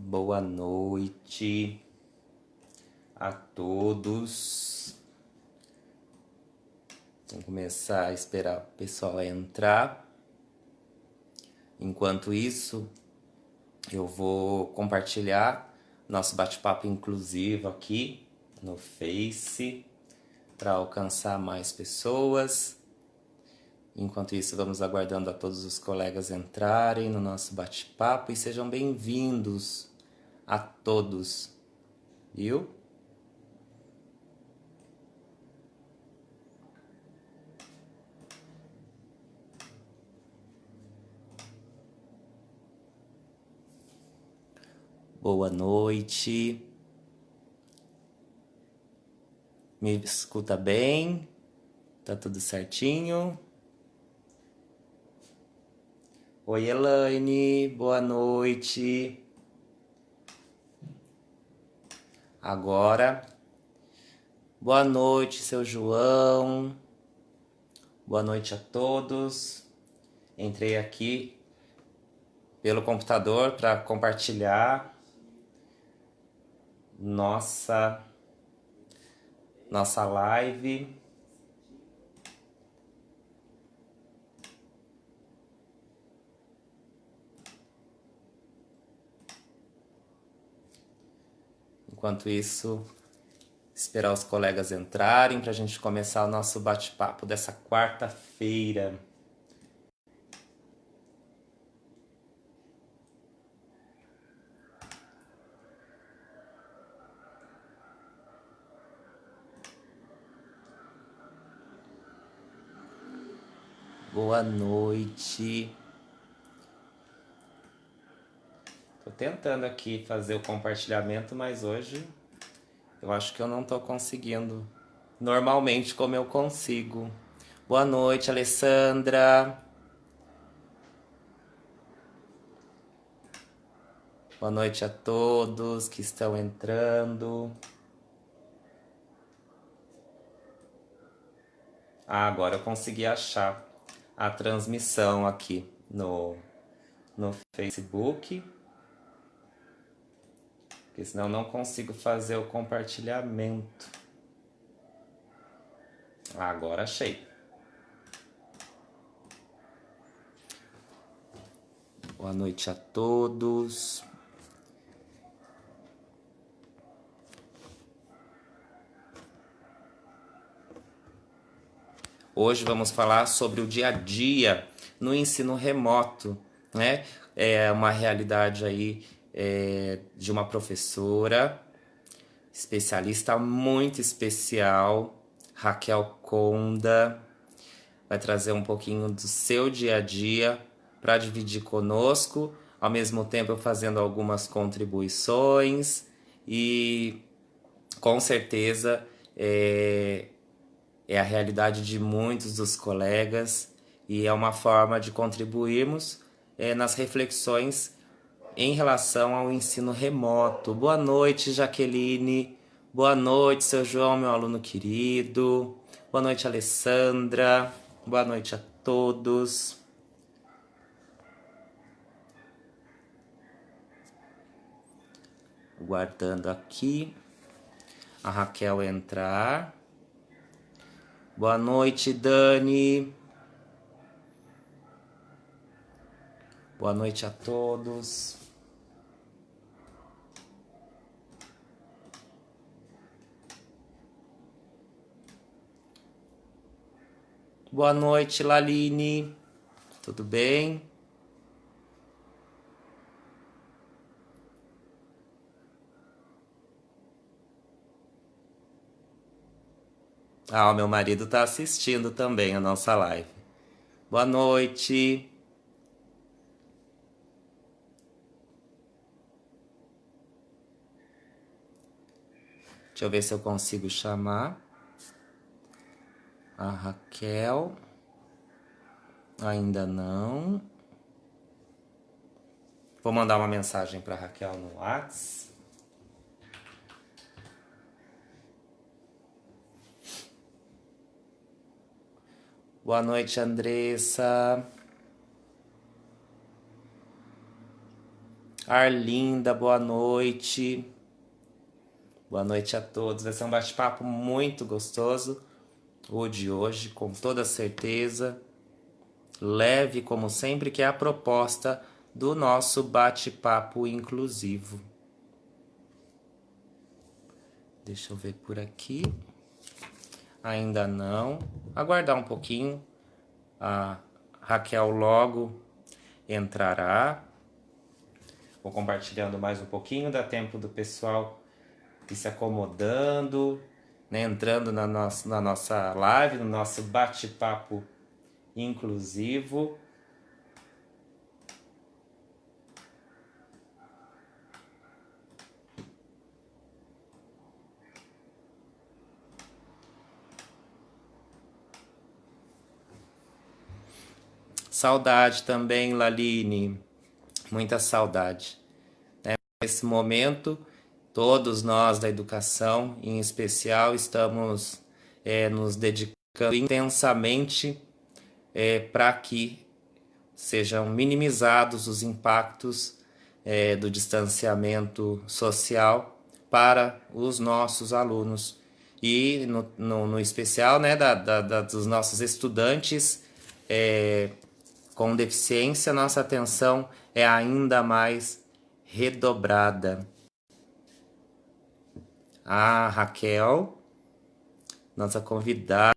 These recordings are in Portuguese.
Boa noite a todos. Vamos começar a esperar o pessoal entrar. Enquanto isso, eu vou compartilhar nosso bate-papo inclusivo aqui no Face para alcançar mais pessoas. Enquanto isso, vamos aguardando a todos os colegas entrarem no nosso bate-papo e sejam bem-vindos a todos, viu? Boa noite. Me escuta bem? Tá tudo certinho? Oi, Elaine, boa noite. Agora, boa noite, seu João. Boa noite a todos. Entrei aqui pelo computador para compartilhar nossa live. Enquanto isso, esperar os colegas entrarem para a gente começar o nosso bate-papo dessa quarta-feira. Boa noite. Tô tentando aqui fazer o compartilhamento, mas hoje eu acho que eu não tô conseguindo. Normalmente como eu consigo. Boa noite, Alessandra. Boa noite a todos que estão entrando. Agora eu consegui achar a transmissão aqui no Facebook. Porque senão eu não consigo fazer o compartilhamento. Agora achei. Boa noite a todos. Hoje vamos falar sobre o dia a dia no ensino remoto, né? É uma realidade aí de uma professora especialista muito especial, Raquel Conda, vai trazer um pouquinho do seu dia a dia para dividir conosco, ao mesmo tempo fazendo algumas contribuições e com certeza é a realidade de muitos dos colegas e é uma forma de contribuirmos nas reflexões em relação ao ensino remoto. Boa noite, Jaqueline. Boa noite, seu João, meu aluno querido. Boa noite, Alessandra. Boa noite a todos. Guardando aqui a Raquel entrar. Boa noite, Dani. Boa noite a todos. Boa noite, Laline. Tudo bem? Ah, o meu marido está assistindo também a nossa live. Boa noite. Deixa eu ver se eu consigo chamar a Raquel. Ainda não. Vou mandar uma mensagem para a Raquel no WhatsApp. Boa noite, Andressa. Arlinda, boa noite. Boa noite a todos. Vai ser um bate-papo muito gostoso o de hoje, com toda certeza. Leve, como sempre, que é a proposta do nosso bate-papo inclusivo. Deixa eu ver por aqui. Ainda não. Aguardar um pouquinho. A Raquel logo entrará. Vou compartilhando mais um pouquinho, dá tempo do pessoal ir se acomodando, né? Entrando na nossa live, no nosso bate-papo inclusivo. Saudade também, Laline, muita saudade. Nesse momento, todos nós da educação, em especial, estamos nos dedicando intensamente para que sejam minimizados os impactos do distanciamento social para os nossos alunos. E, no especial, né, dos nossos estudantes com deficiência, nossa atenção é ainda mais redobrada. A Raquel, nossa convidada.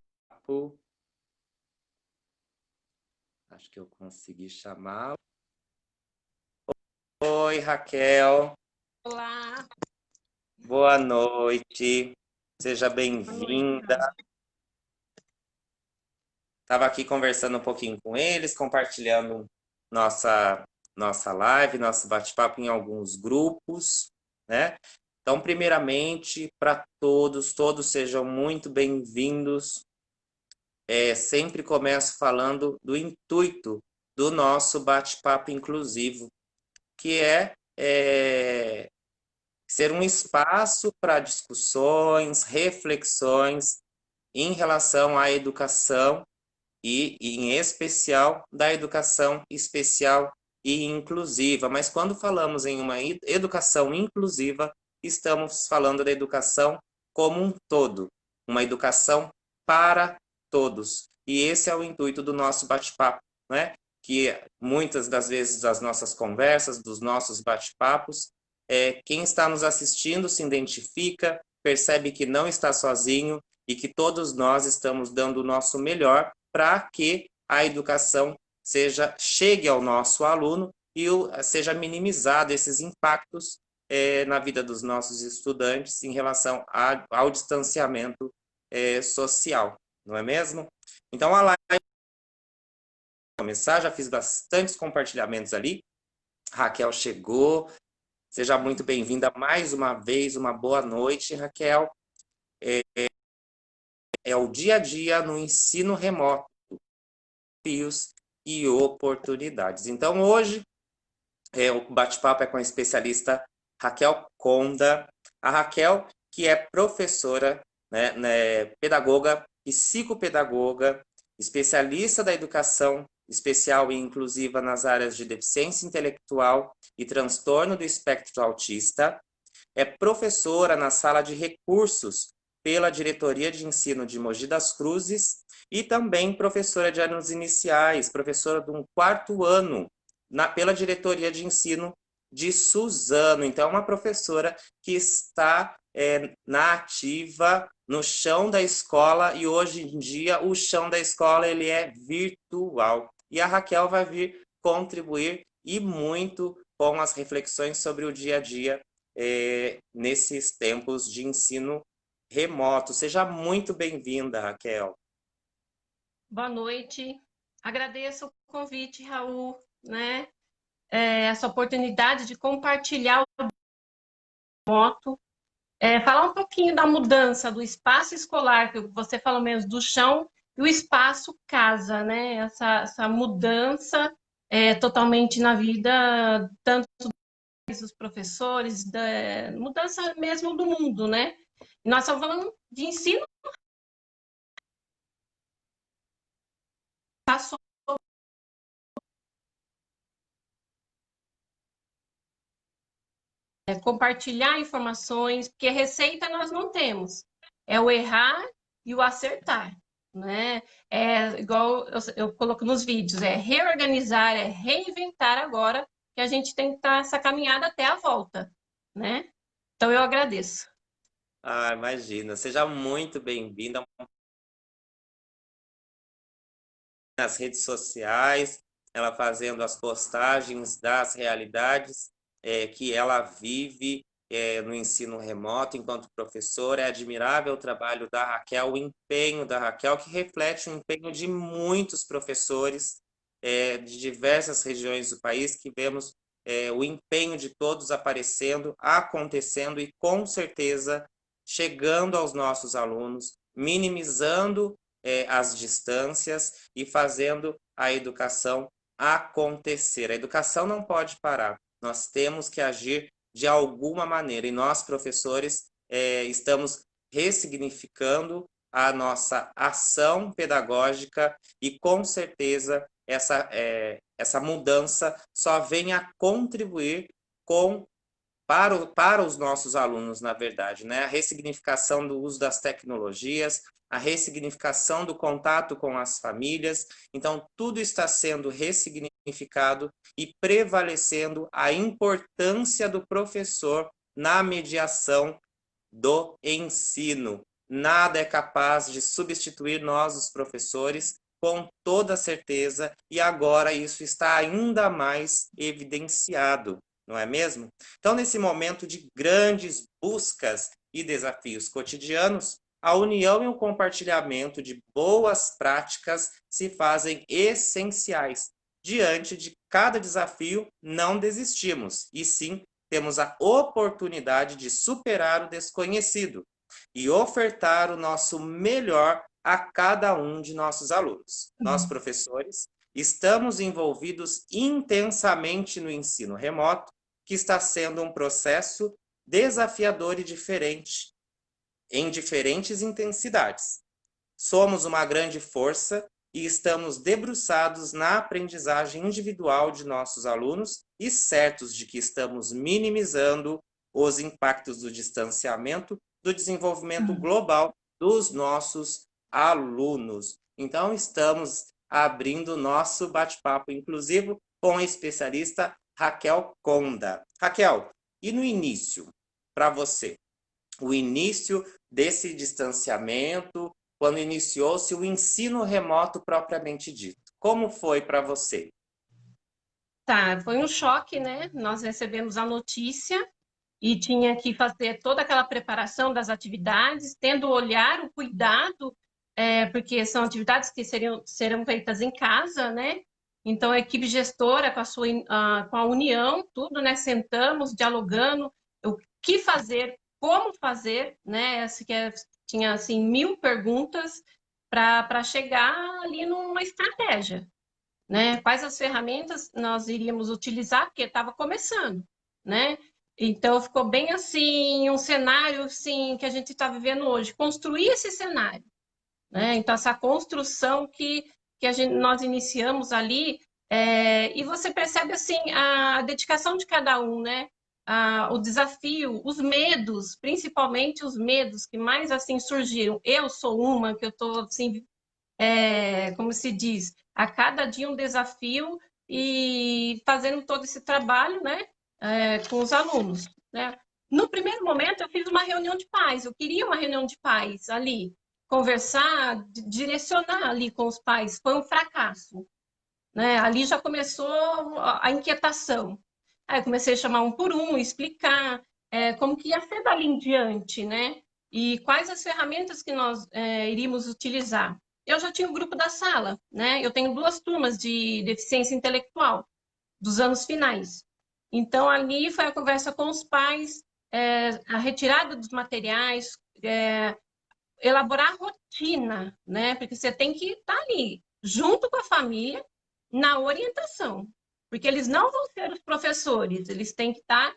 Acho que eu consegui chamá-la. Oi, Raquel. Olá. Boa noite. Seja bem-vinda. Estava aqui conversando um pouquinho com eles, compartilhando nossa live, nosso bate-papo em alguns grupos, né? Então, primeiramente, para todos sejam muito bem-vindos. Sempre começo falando do intuito do nosso bate-papo inclusivo, que é ser um espaço para discussões, reflexões em relação à educação e em especial da educação especial e inclusiva. Mas quando falamos em uma educação inclusiva, estamos falando da educação como um todo, uma educação para todos. E esse é o intuito do nosso bate-papo, né? Que muitas das vezes das nossas conversas, dos nossos bate-papos, quem está nos assistindo se identifica, percebe que não está sozinho e que todos nós estamos dando o nosso melhor para que a educação chegue ao nosso aluno e seja minimizado esses impactos na vida dos nossos estudantes em relação ao distanciamento social, não é mesmo? Então, a live vai começar, já fiz bastantes compartilhamentos ali. Raquel chegou, seja muito bem-vinda mais uma vez, uma boa noite, Raquel. É o dia a dia no ensino remoto, desafios e oportunidades. Então, hoje, o bate-papo é com a especialista Raquel Conda. A Raquel, que é professora, pedagoga, psicopedagoga, especialista da educação especial e inclusiva nas áreas de deficiência intelectual e transtorno do espectro autista. É professora na sala de recursos pela Diretoria de Ensino de Mogi das Cruzes e também professora de anos iniciais, professora de um quarto ano pela Diretoria de Ensino de Suzano. Então, é uma professora que está na ativa, no chão da escola, e hoje em dia o chão da escola ele é virtual. E a Raquel vai vir contribuir e muito com as reflexões sobre o dia a dia nesses tempos de ensino remoto. Seja muito bem-vinda, Raquel. Boa noite. Agradeço o convite, Raul, né? Essa oportunidade de compartilhar o remoto, falar um pouquinho da mudança do espaço escolar, que você falou mesmo, do chão e o espaço casa, né? Essa mudança totalmente na vida, tanto dos professores, da mudança mesmo do mundo, né? E nós estamos falando de ensino compartilhar informações, porque receita nós não temos. É o errar e o acertar, né? É igual eu coloco nos vídeos, é reorganizar, é reinventar agora que a gente tem que estar essa caminhada até a volta, né? Então eu agradeço. Ah, imagina. Seja muito bem-vinda nas redes sociais, ela fazendo as postagens das realidades que ela vive no ensino remoto enquanto professora. É admirável o trabalho da Raquel, o empenho da Raquel, que reflete o empenho de muitos professores de diversas regiões do país, que vemos o empenho de todos aparecendo, acontecendo e, com certeza, chegando aos nossos alunos, minimizando as distâncias e fazendo a educação acontecer. A educação não pode parar. Nós temos que agir de alguma maneira. E nós, professores, estamos ressignificando a nossa ação pedagógica e, com certeza, essa mudança só vem a contribuir com para os nossos alunos, na verdade, né? A ressignificação do uso das tecnologias, a ressignificação do contato com as famílias. Então, tudo está sendo ressignificado e prevalecendo a importância do professor na mediação do ensino. Nada é capaz de substituir nós, os professores, com toda certeza, e agora isso está ainda mais evidenciado, não é mesmo? Então, nesse momento de grandes buscas e desafios cotidianos, a união e o compartilhamento de boas práticas se fazem essenciais. Diante de cada desafio, não desistimos, e sim temos a oportunidade de superar o desconhecido e ofertar o nosso melhor a cada um de nossos alunos. Nós, professores, estamos envolvidos intensamente no ensino remoto, que está sendo um processo desafiador e diferente, em diferentes intensidades. Somos uma grande força e estamos debruçados na aprendizagem individual de nossos alunos e certos de que estamos minimizando os impactos do distanciamento do desenvolvimento global dos nossos alunos. Então, estamos abrindo nosso bate-papo inclusivo com a especialista Raquel Conda. Raquel, e no início, para você, o início desse distanciamento, quando iniciou-se o ensino remoto propriamente dito. Como foi para você? Tá, foi um choque, né? Nós recebemos a notícia e tinha que fazer toda aquela preparação das atividades, tendo o olhar, o cuidado, porque são atividades que serão feitas em casa, né? Então, a equipe gestora com a União, tudo, né? Sentamos, dialogando, o que fazer, como fazer, né? Tinha, assim, 1.000 perguntas para chegar ali numa estratégia, né? Quais as ferramentas nós iríamos utilizar, porque estava começando, né? Então ficou bem assim, um cenário assim que a gente está vivendo hoje, construir esse cenário, né? Então essa construção nós iniciamos ali, e você percebe assim a dedicação de cada um, né? O desafio, os medos, principalmente os medos que mais assim surgiram. Eu sou uma que eu estou assim, como se diz, a cada dia um desafio e fazendo todo esse trabalho, né, com os alunos, né? No primeiro momento, eu fiz uma reunião de pais, eu queria uma reunião de pais ali, conversar, direcionar ali com os pais, foi um fracasso, né? Ali já começou a inquietação. Aí eu comecei a chamar um por um, explicar como que ia ser dali em diante, né? E quais as ferramentas que nós iríamos utilizar. Eu já tinha o grupo da sala, né? Eu tenho 2 turmas de deficiência intelectual dos anos finais. Então, ali foi a conversa com os pais, a retirada dos materiais, elaborar a rotina, né? Porque você tem que estar ali, junto com a família, na orientação. Porque eles não vão ser os professores, eles têm que estar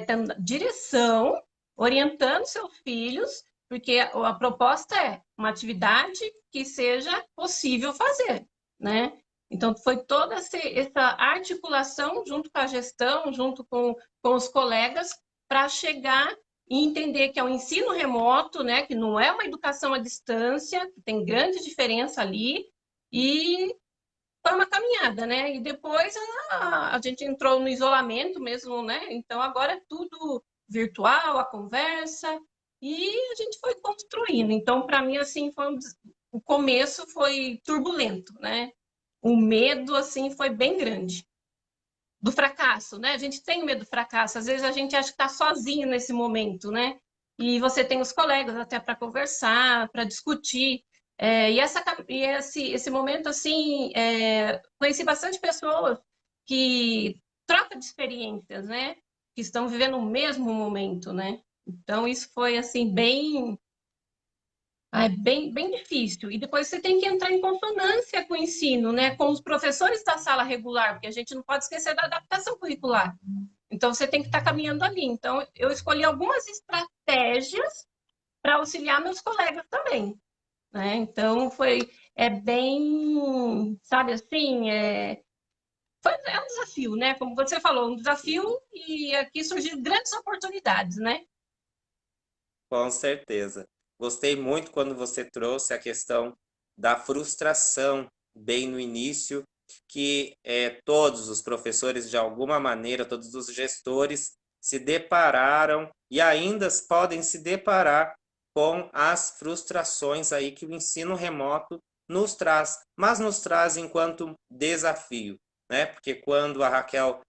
tendo direção, orientando seus filhos, porque a proposta é uma atividade que seja possível fazer, né? Então, foi toda essa articulação junto com a gestão, junto com os colegas, para chegar e entender que é o ensino remoto, né, que não é uma educação à distância, que tem grande diferença ali, e foi uma caminhada, né? E depois a gente entrou no isolamento mesmo, né? Então agora é tudo virtual, a conversa, e a gente foi construindo. Então, para mim, assim, o começo foi turbulento, né? O medo, assim, foi bem grande. Do fracasso, né? A gente tem medo do fracasso. Às vezes a gente acha que está sozinho nesse momento, né? E você tem os colegas até para conversar, para discutir. Esse momento, assim, conheci bastante pessoas que trocam de experiências, né? Que estão vivendo o mesmo momento, né? Então, isso foi, assim, bem difícil. E depois você tem que entrar em consonância com o ensino, né? Com os professores da sala regular, porque a gente não pode esquecer da adaptação curricular. Então, você tem que estar caminhando ali. Então, eu escolhi algumas estratégias para auxiliar meus colegas também, né? Então, bem, sabe assim, é um desafio, né? Como você falou, um desafio e aqui surgiram grandes oportunidades, né? Com certeza. Gostei muito quando você trouxe a questão da frustração bem no início, que todos os professores, de alguma maneira, todos os gestores se depararam e ainda podem se deparar com as frustrações aí que o ensino remoto nos traz, mas nos traz enquanto desafio, né? Porque quando a Raquel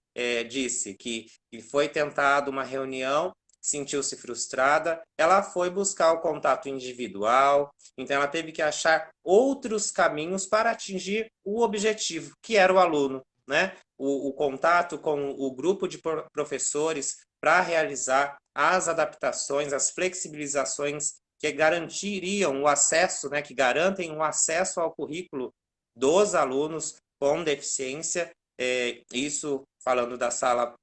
disse que foi tentada uma reunião, sentiu-se frustrada, ela foi buscar o contato individual, então ela teve que achar outros caminhos para atingir o objetivo, que era o aluno, né? O contato com o grupo de professores para realizar as adaptações, as flexibilizações que garantiriam o acesso, né, que garantem o acesso ao currículo dos alunos com deficiência, isso falando da sala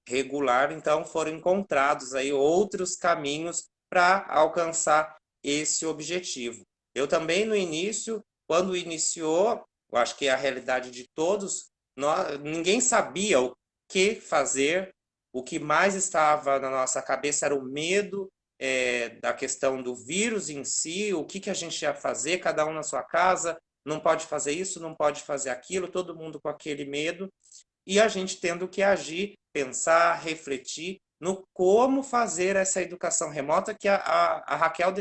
regular, então foram encontrados aí outros caminhos para alcançar esse objetivo. Eu também no início, quando iniciou, eu acho que é a realidade de todos, ninguém sabia o que fazer, o que mais estava na nossa cabeça era o medo da questão do vírus em si, o que a gente ia fazer, cada um na sua casa, não pode fazer isso, não pode fazer aquilo, todo mundo com aquele medo, e a gente tendo que agir, pensar, refletir no como fazer essa educação remota que a Raquel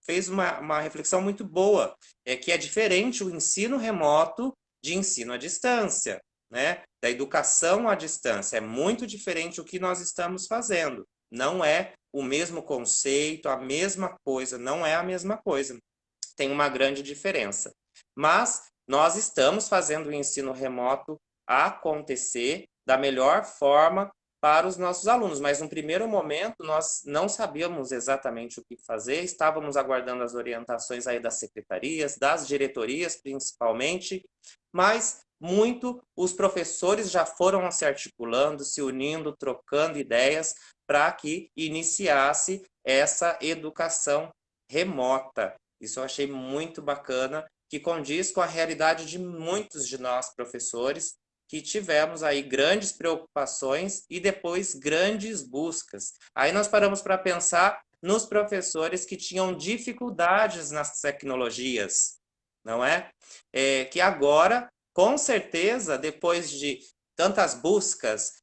fez uma reflexão muito boa, que é diferente o ensino remoto de ensino à distância, né? Da educação à distância. É muito diferente o que nós estamos fazendo. Não é o mesmo conceito, a mesma coisa, não é a mesma coisa. Tem uma grande diferença. Mas nós estamos fazendo o ensino remoto acontecer da melhor forma para os nossos alunos, mas no primeiro momento nós não sabíamos exatamente o que fazer, estávamos aguardando as orientações aí das secretarias, das diretorias principalmente, mas muito os professores já foram se articulando, se unindo, trocando ideias para que iniciasse essa educação remota. Isso eu achei muito bacana, que condiz com a realidade de muitos de nós professores que tivemos aí grandes preocupações e depois grandes buscas. Aí nós paramos para pensar nos professores que tinham dificuldades nas tecnologias, não é? Que agora, com certeza, depois de tantas buscas,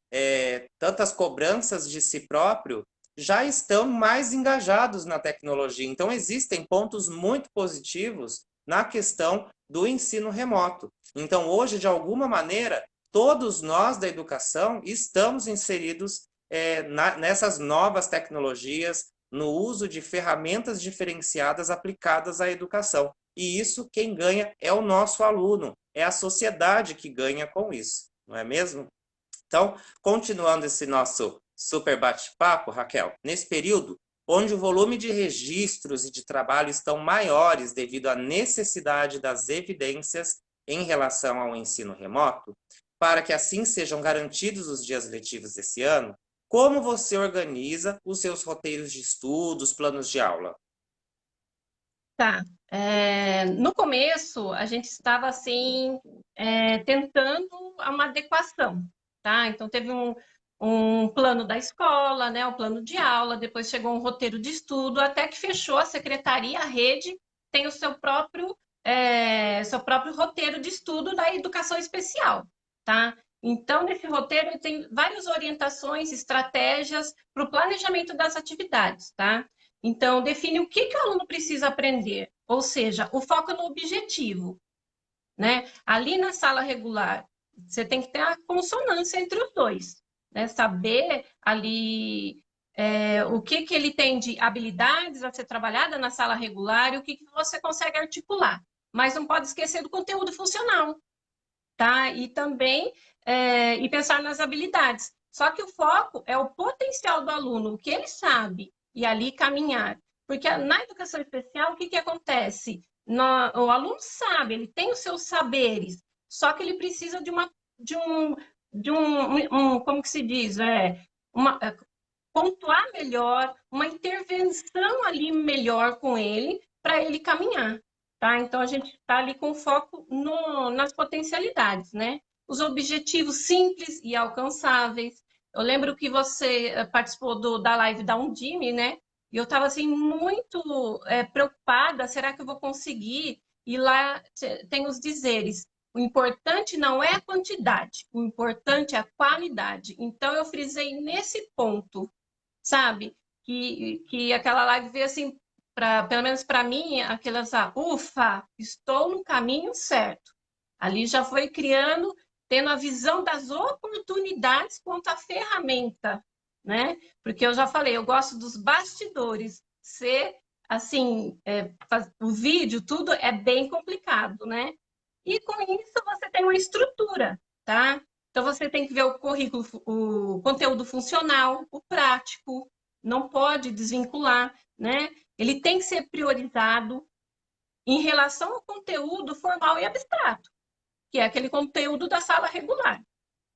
tantas cobranças de si próprio, já estão mais engajados na tecnologia. Então, existem pontos muito positivos na questão do ensino remoto. Então, hoje, de alguma maneira, todos nós da educação estamos inseridos nessas novas tecnologias, no uso de ferramentas diferenciadas aplicadas à educação. E isso, quem ganha é o nosso aluno, é a sociedade que ganha com isso, não é mesmo? Então, continuando esse nosso super bate-papo, Raquel, nesse período onde o volume de registros e de trabalho estão maiores devido à necessidade das evidências em relação ao ensino remoto, para que assim sejam garantidos os dias letivos desse ano, como você organiza os seus roteiros de estudos, planos de aula? Tá. No começo, a gente estava assim, tentando uma adequação, tá? Então, teve um plano da escola, né, um plano de aula, depois chegou um roteiro de estudo, até que fechou a secretaria, a rede tem o seu próprio roteiro de estudo da educação especial, tá? Então, nesse roteiro, ele tem várias orientações, estratégias para o planejamento das atividades, tá? Então, define o que que o aluno precisa aprender, ou seja, o foco no objetivo, né? Ali na sala regular, você tem que ter a consonância entre os dois, né? Saber ali o que que ele tem de habilidades a ser trabalhada na sala regular e o que que você consegue articular. Mas não pode esquecer do conteúdo funcional, tá? E também e pensar nas habilidades. Só que o foco é o potencial do aluno, o que ele sabe, e ali caminhar. Porque na educação especial, o que que acontece? O aluno sabe, ele tem os seus saberes, só que ele precisa de como que se diz? Uma, pontuar melhor, uma intervenção ali melhor com ele, para ele caminhar, tá? Então, a gente está ali com foco nas potencialidades, né? Os objetivos simples e alcançáveis. Eu lembro que você participou da live da Undime, né? E eu estava, assim, muito preocupada, será que eu vou conseguir? E lá tem os dizeres, o importante não é a quantidade, o importante é a qualidade. Então, eu frisei nesse ponto, sabe? Que aquela live veio assim, pelo menos para mim, aquelas, ufa, estou no caminho certo. Ali já foi criando, tendo a visão das oportunidades quanto à ferramenta, né? Porque eu já falei, eu gosto dos bastidores, ser assim, o vídeo, tudo é bem complicado, né? E com isso você tem uma estrutura, tá? Então você tem que ver o currículo, o conteúdo funcional, o prático, não pode desvincular, né? Ele tem que ser priorizado em relação ao conteúdo formal e abstrato, que é aquele conteúdo da sala regular.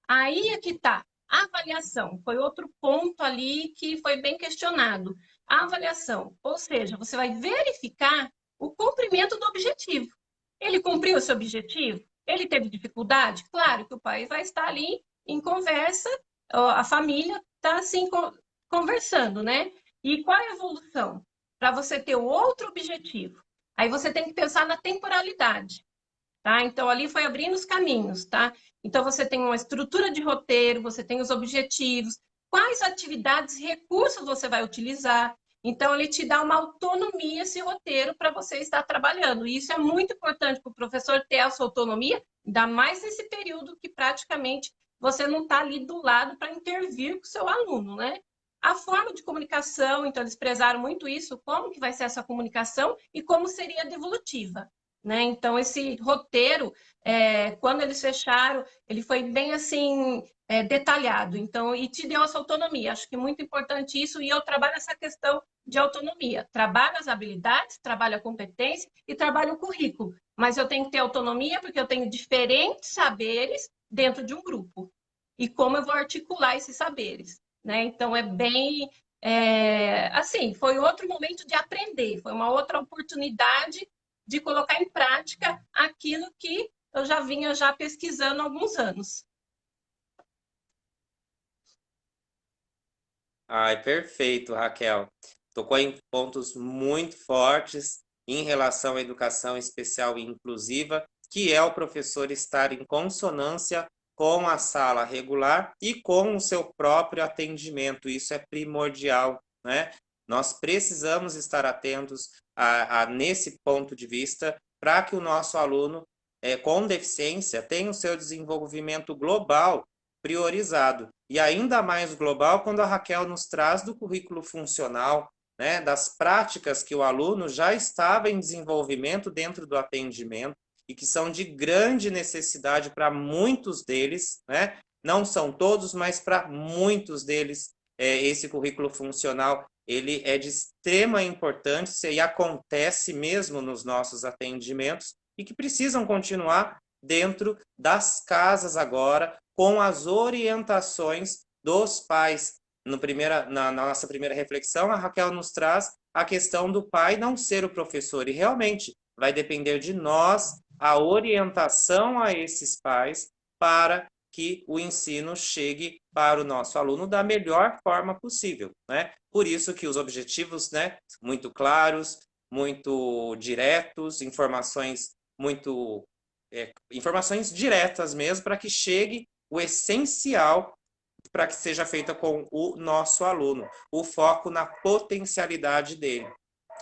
Aí é que está. A avaliação foi outro ponto ali que foi bem questionado. A avaliação, ou seja, você vai verificar o cumprimento do objetivo. Ele cumpriu esse objetivo? Ele teve dificuldade? Claro que o pai vai estar ali em conversa, a família está assim conversando, né? E qual é a evolução? Para você ter o outro objetivo. Aí você tem que pensar na temporalidade, tá? Então ali foi abrindo os caminhos, tá? Então você tem uma estrutura de roteiro, você tem os objetivos, quais atividades, recursos você vai utilizar. Então ele te dá uma autonomia esse roteiro para você estar trabalhando. E isso é muito importante para o professor ter essa autonomia, ainda mais nesse período que praticamente você não está ali do lado para intervir com o seu aluno, né? A forma de comunicação, então eles prezaram muito isso, como que vai ser essa comunicação e como seria devolutiva, né? Então, esse roteiro, quando eles fecharam, ele foi bem assim, detalhado. Então, e te deu essa autonomia. Acho que é muito importante isso, e eu trabalho essa questão de autonomia. Trabalho as habilidades, trabalho a competência e trabalho o currículo. Mas eu tenho que ter autonomia, porque eu tenho diferentes saberes dentro de um grupo. E como eu vou articular esses saberes, né? Então, é bem. Assim, foi outro momento de aprender, foi uma outra oportunidade de colocar em prática aquilo que eu já vinha já pesquisando há alguns anos. Ai, perfeito, Raquel. Tocou em pontos muito fortes em relação à educação especial e inclusiva, que é o professor estar em consonância com a sala regular e com o seu próprio atendimento. Isso é primordial, né? Nós precisamos estar atentos nesse ponto de vista para que o nosso aluno com deficiência tenha o seu desenvolvimento global priorizado. E ainda mais global quando a Raquel nos traz do currículo funcional, né, das práticas que o aluno já estava em desenvolvimento dentro do atendimento e que são de grande necessidade para muitos deles, né? Não são todos, mas para muitos deles, esse currículo funcional ele é de extrema importância e acontece mesmo nos nossos atendimentos e que precisam continuar dentro das casas agora, com as orientações dos pais. Na nossa primeira reflexão, a Raquel nos traz a questão do pai não ser o professor, e realmente vai depender de nós a orientação a esses pais para que o ensino chegue para o nosso aluno da melhor forma possível, né? Por isso que os objetivos, né, muito claros, muito diretos, informações diretas mesmo, para que chegue o essencial para que seja feita com o nosso aluno, o foco na potencialidade dele.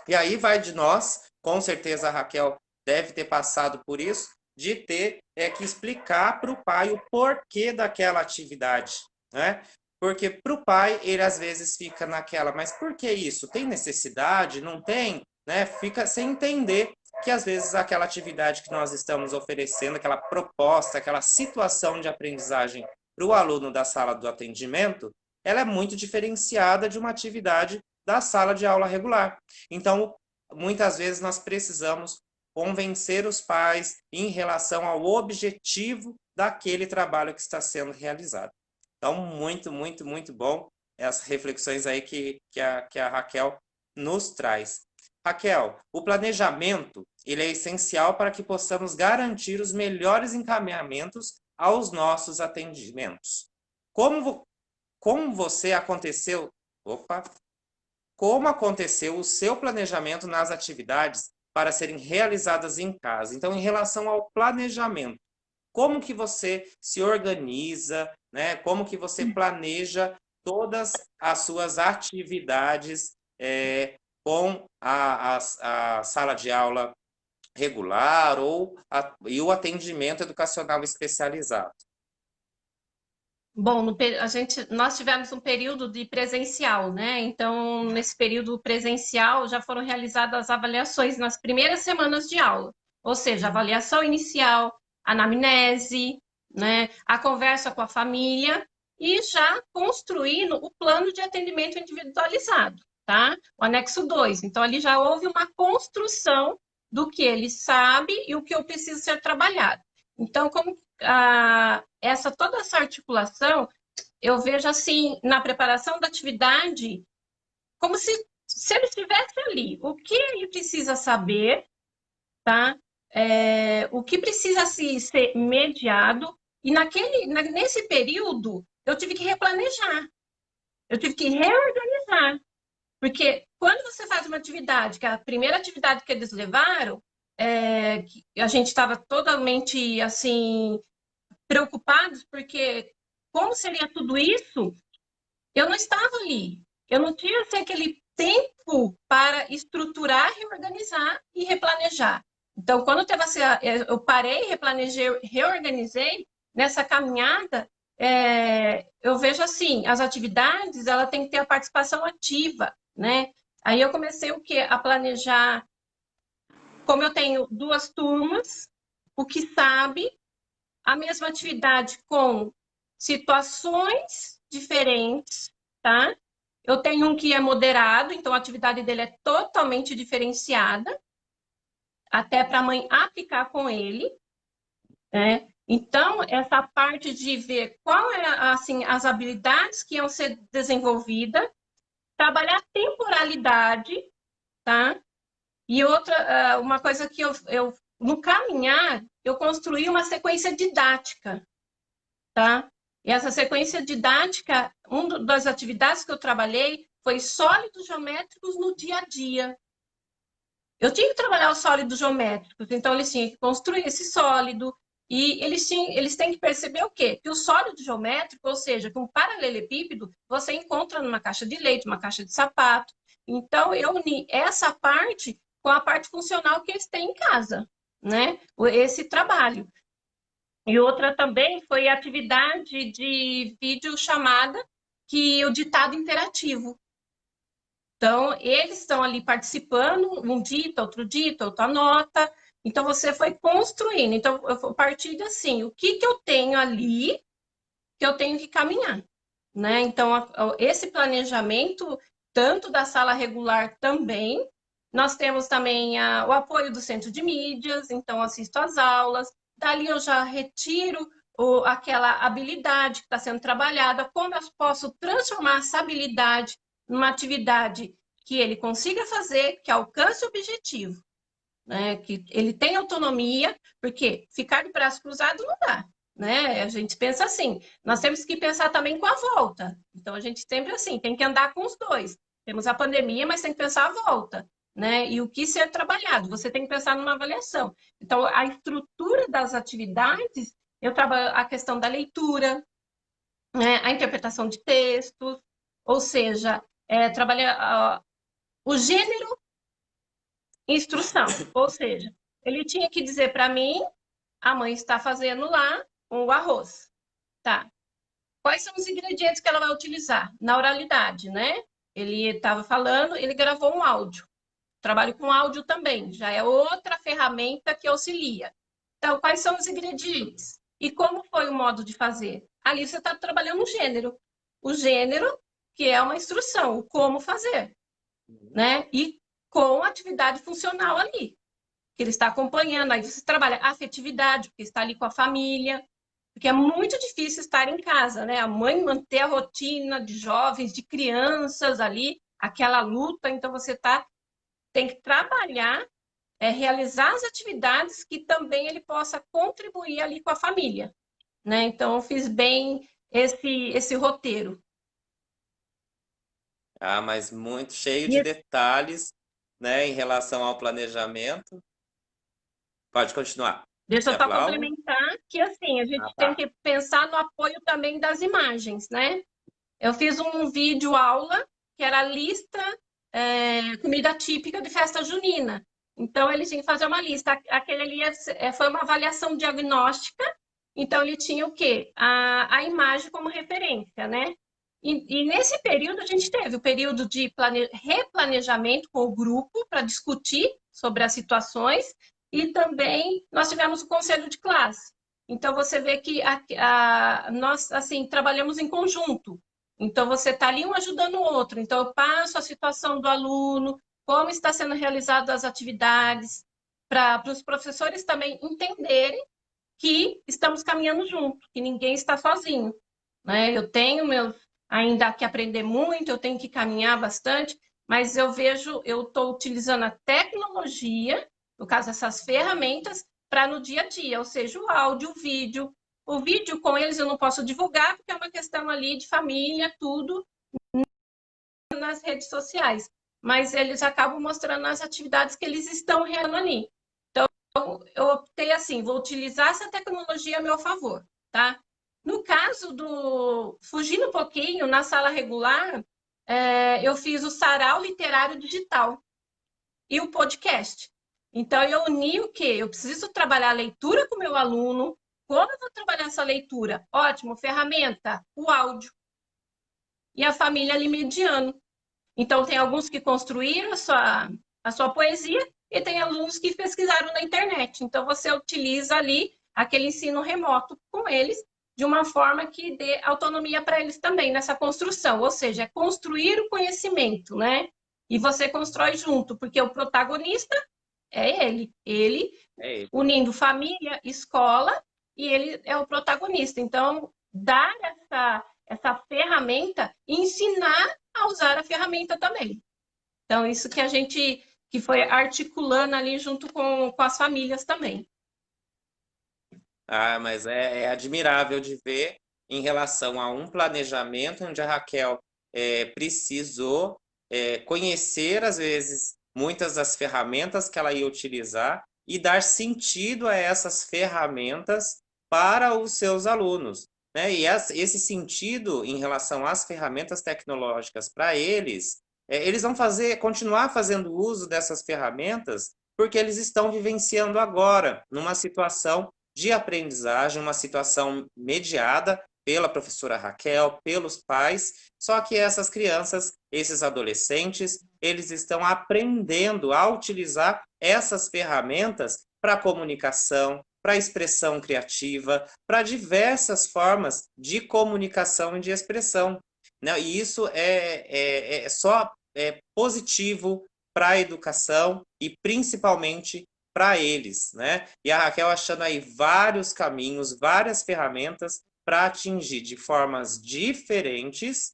E aí vai de nós, com certeza a Raquel deve ter passado por isso, de ter que explicar para o pai o porquê daquela atividade, né? Porque para o pai, ele às vezes fica naquela, mas por que isso? Tem necessidade? Não tem? Né? Fica sem entender que às vezes aquela atividade que nós estamos oferecendo, aquela proposta, aquela situação de aprendizagem para o aluno da sala do atendimento, ela é muito diferenciada de uma atividade da sala de aula regular. Então, muitas vezes nós precisamos convencer os pais em relação ao objetivo daquele trabalho que está sendo realizado. Então, muito, muito, muito bom essas reflexões aí que a Raquel nos traz. Raquel, o planejamento ele é essencial para que possamos garantir os melhores encaminhamentos aos nossos atendimentos. Como você aconteceu... Opa! Como aconteceu o seu planejamento nas atividades para serem realizadas em casa. Então, em relação ao planejamento, como que você se organiza, né? Como que você planeja todas as suas atividades com a sala de aula regular e o atendimento educacional especializado? Bom, nós tivemos um período de presencial, né? Então, nesse período presencial, já foram realizadas as avaliações nas primeiras semanas de aula, ou seja, avaliação inicial, anamnese, né? A conversa com a família e já construindo o plano de atendimento individualizado, tá? O anexo 2. Então, ali já houve uma construção do que ele sabe e o que eu preciso ser trabalhado. Então, como toda essa articulação, eu vejo assim, na preparação da atividade, como se ele estivesse ali. O que ele precisa saber, tá? O que precisa ser mediado, e nesse período, eu tive que replanejar, eu tive que reorganizar, porque quando você faz uma atividade, que é a primeira atividade que eles levaram, a gente estava totalmente, assim, preocupados, porque como seria tudo isso, eu não estava ali. Eu não tinha assim, aquele tempo para estruturar, reorganizar e replanejar. Então, quando teve assim, eu parei, replanejei, reorganizei, nessa caminhada, eu vejo assim, as atividades, ela tem que ter a participação ativa, né? Aí eu comecei o quê? A planejar, como eu tenho 2 turmas, o que sabe, a mesma atividade com situações diferentes, tá? Eu tenho um que é moderado, então a atividade dele é totalmente diferenciada, até para a mãe aplicar com ele, né? Então, essa parte de ver qual é, assim, as habilidades que iam ser desenvolvidas, trabalhar a temporalidade, tá? E outra, uma coisa que no caminhar, eu construí uma sequência didática, tá? E essa sequência didática, uma das atividades que eu trabalhei foi sólidos geométricos no dia a dia. Eu tinha que trabalhar os sólidos geométricos, então eles tinham que construir esse sólido, e eles têm que perceber o quê? Que o sólido geométrico, ou seja, que um paralelepípedo, você encontra numa caixa de leite, uma caixa de sapato. Então, eu uni essa parte com a parte funcional que eles têm em casa, né? Esse trabalho. E outra também foi a atividade de videochamada, que o ditado interativo. Então, eles estão ali participando, um dita, outro anota. Então, você foi construindo. Então, eu parti de assim, o que eu tenho ali que eu tenho que caminhar, né? Então, esse planejamento, tanto da sala regular também, nós temos também o apoio do centro de mídias, então assisto às aulas, dali eu já retiro aquela habilidade que está sendo trabalhada, como eu posso transformar essa habilidade numa atividade que ele consiga fazer, que alcance o objetivo, né? Que ele tenha autonomia, porque ficar de braço cruzado não dá, né? A gente pensa assim, nós temos que pensar também com a volta. Então, a gente sempre assim, tem que andar com os dois. Temos a pandemia, mas tem que pensar a volta, né? E o que ser trabalhado, você tem que pensar numa avaliação. Então, a estrutura das atividades, eu trabalho a questão da leitura, né? A interpretação de textos, ou seja, trabalhar o gênero instrução, ou seja, ele tinha que dizer para mim, a mãe está fazendo lá o arroz, tá? Quais são os ingredientes que ela vai utilizar? Na oralidade, né? Ele estava falando, ele gravou um áudio. Trabalho com áudio também, já é outra ferramenta que auxilia. Então, quais são os ingredientes? E como foi o modo de fazer? Ali você está trabalhando o gênero. O gênero, que é uma instrução, o como fazer, né? E com atividade funcional ali, que ele está acompanhando. Aí você trabalha a afetividade, porque está ali com a família, porque é muito difícil estar em casa, né? A mãe manter a rotina de jovens, de crianças ali, aquela luta, então você tem que trabalhar, realizar as atividades que também ele possa contribuir ali com a família, né? Então eu fiz bem esse roteiro. Ah, mas muito cheio de E detalhes, né, em relação ao planejamento. Pode continuar. deixa Você eu ia só falar algo? complementar que assim, a Ah, gente tem tá. que pensar no apoio também das imagens, né? Eu fiz um vídeo aula que era a lista comida típica de festa junina. Então ele tinha que fazer uma lista. Aquele ali foi uma avaliação diagnóstica. Então ele tinha o quê? A imagem como referência, né? E nesse período a gente teve o período de replanejamento com o grupo para discutir sobre as situações e também nós tivemos o conselho de classe. Então você vê que nós assim trabalhamos em conjunto. Então você está ali um ajudando o outro. Então eu passo a situação do aluno, como está sendo realizadas as atividades, para os professores também entenderem que estamos caminhando junto, que ninguém está sozinho, né? Eu tenho ainda que aprender muito, eu tenho que caminhar bastante, mas eu vejo, eu estou utilizando a tecnologia, no caso essas ferramentas, para no dia a dia, ou seja, o áudio, o vídeo. O vídeo com eles eu não posso divulgar, porque é uma questão ali de família, tudo nas redes sociais, mas eles acabam mostrando as atividades que eles estão realizando ali. Eu optei assim, vou utilizar essa tecnologia a meu favor, tá? No caso fugindo um pouquinho, na sala regular, eu fiz o sarau literário digital e o podcast. Então, eu uni o quê? Eu preciso trabalhar a leitura com o meu aluno. Como eu vou trabalhar essa leitura? Ótimo, ferramenta, o áudio. E a família ali mediano. Então, tem alguns que construíram a sua poesia e tem alunos que pesquisaram na internet. Então, você utiliza ali aquele ensino remoto com eles de uma forma que dê autonomia para eles também nessa construção, ou seja, é construir o conhecimento, né? E você constrói junto, porque o protagonista é ele É ele. unindo família, escola, e ele é o protagonista. Então, dar essa ferramenta e ensinar a usar a ferramenta também. Então, isso que a gente que foi articulando ali junto com as famílias também. Ah, mas é admirável de ver em relação a um planejamento onde a Raquel precisou conhecer, às vezes, muitas das ferramentas que ela ia utilizar e dar sentido a essas ferramentas para os seus alunos, né? E esse sentido em relação às ferramentas tecnológicas para eles, eles vão continuar fazendo uso dessas ferramentas porque eles estão vivenciando agora, numa situação de aprendizagem, uma situação mediada pela professora Raquel, pelos pais, só que essas crianças, esses adolescentes, eles estão aprendendo a utilizar essas ferramentas para comunicação, para expressão criativa, para diversas formas de comunicação e de expressão. Né? E isso é só positivo para a educação e principalmente para eles, né? E a Raquel achando aí vários caminhos, várias ferramentas para atingir de formas diferentes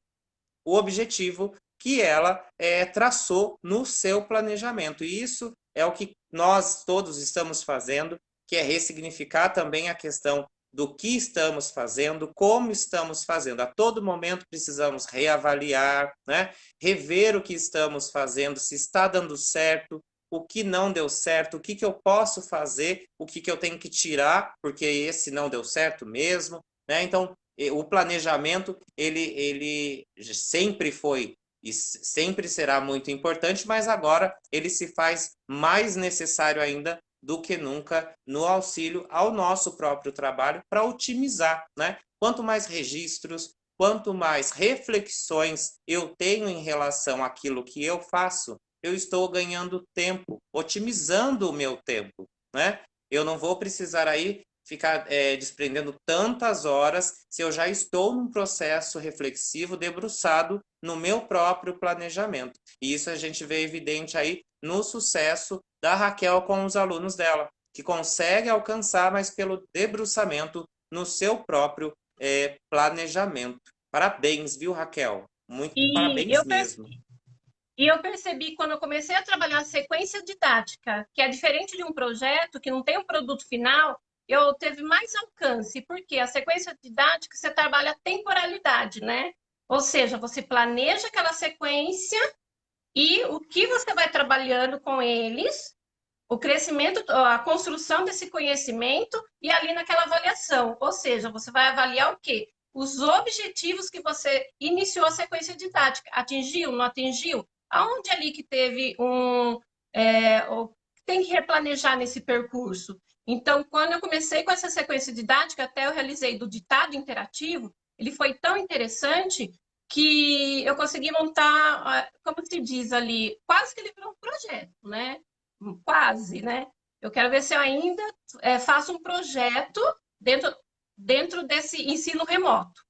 o objetivo que ela traçou no seu planejamento. E isso é o que nós todos estamos fazendo, que é ressignificar também a questão do que estamos fazendo, como estamos fazendo. A todo momento precisamos reavaliar, né? Rever o que estamos fazendo, se está dando certo, o que não deu certo, o que, que eu posso fazer, o que, que eu tenho que tirar, porque esse não deu certo mesmo, né? Então, o planejamento, ele sempre foi e sempre será muito importante, mas agora ele se faz mais necessário ainda do que nunca no auxílio ao nosso próprio trabalho para otimizar, né? Quanto mais registros, quanto mais reflexões eu tenho em relação àquilo que eu faço, eu estou ganhando tempo, otimizando o meu tempo, né? Eu não vou precisar aí ficar desprendendo tantas horas se eu já estou num processo reflexivo debruçado no meu próprio planejamento. E isso a gente vê evidente aí no sucesso da Raquel com os alunos dela, que consegue alcançar, mas pelo debruçamento no seu próprio planejamento. Parabéns, viu, Raquel? Muito E parabéns eu, mesmo. e eu percebi quando eu comecei a trabalhar a sequência didática, que é diferente de um projeto que não tem um produto final, eu teve mais alcance, porque a sequência didática você trabalha a temporalidade, né? Ou seja, você planeja aquela sequência e o que você vai trabalhando com eles, o crescimento, a construção desse conhecimento e ali naquela avaliação. Ou seja, você vai avaliar o quê? Os objetivos que você iniciou a sequência didática. Atingiu, não atingiu? Aonde ali que teve tem que replanejar nesse percurso? Então, quando eu comecei com essa sequência didática, até eu realizei do ditado interativo, ele foi tão interessante que eu consegui montar, como se diz ali, quase que ele virou um projeto, né? Quase, né? Eu quero ver se eu ainda faço um projeto dentro desse ensino remoto.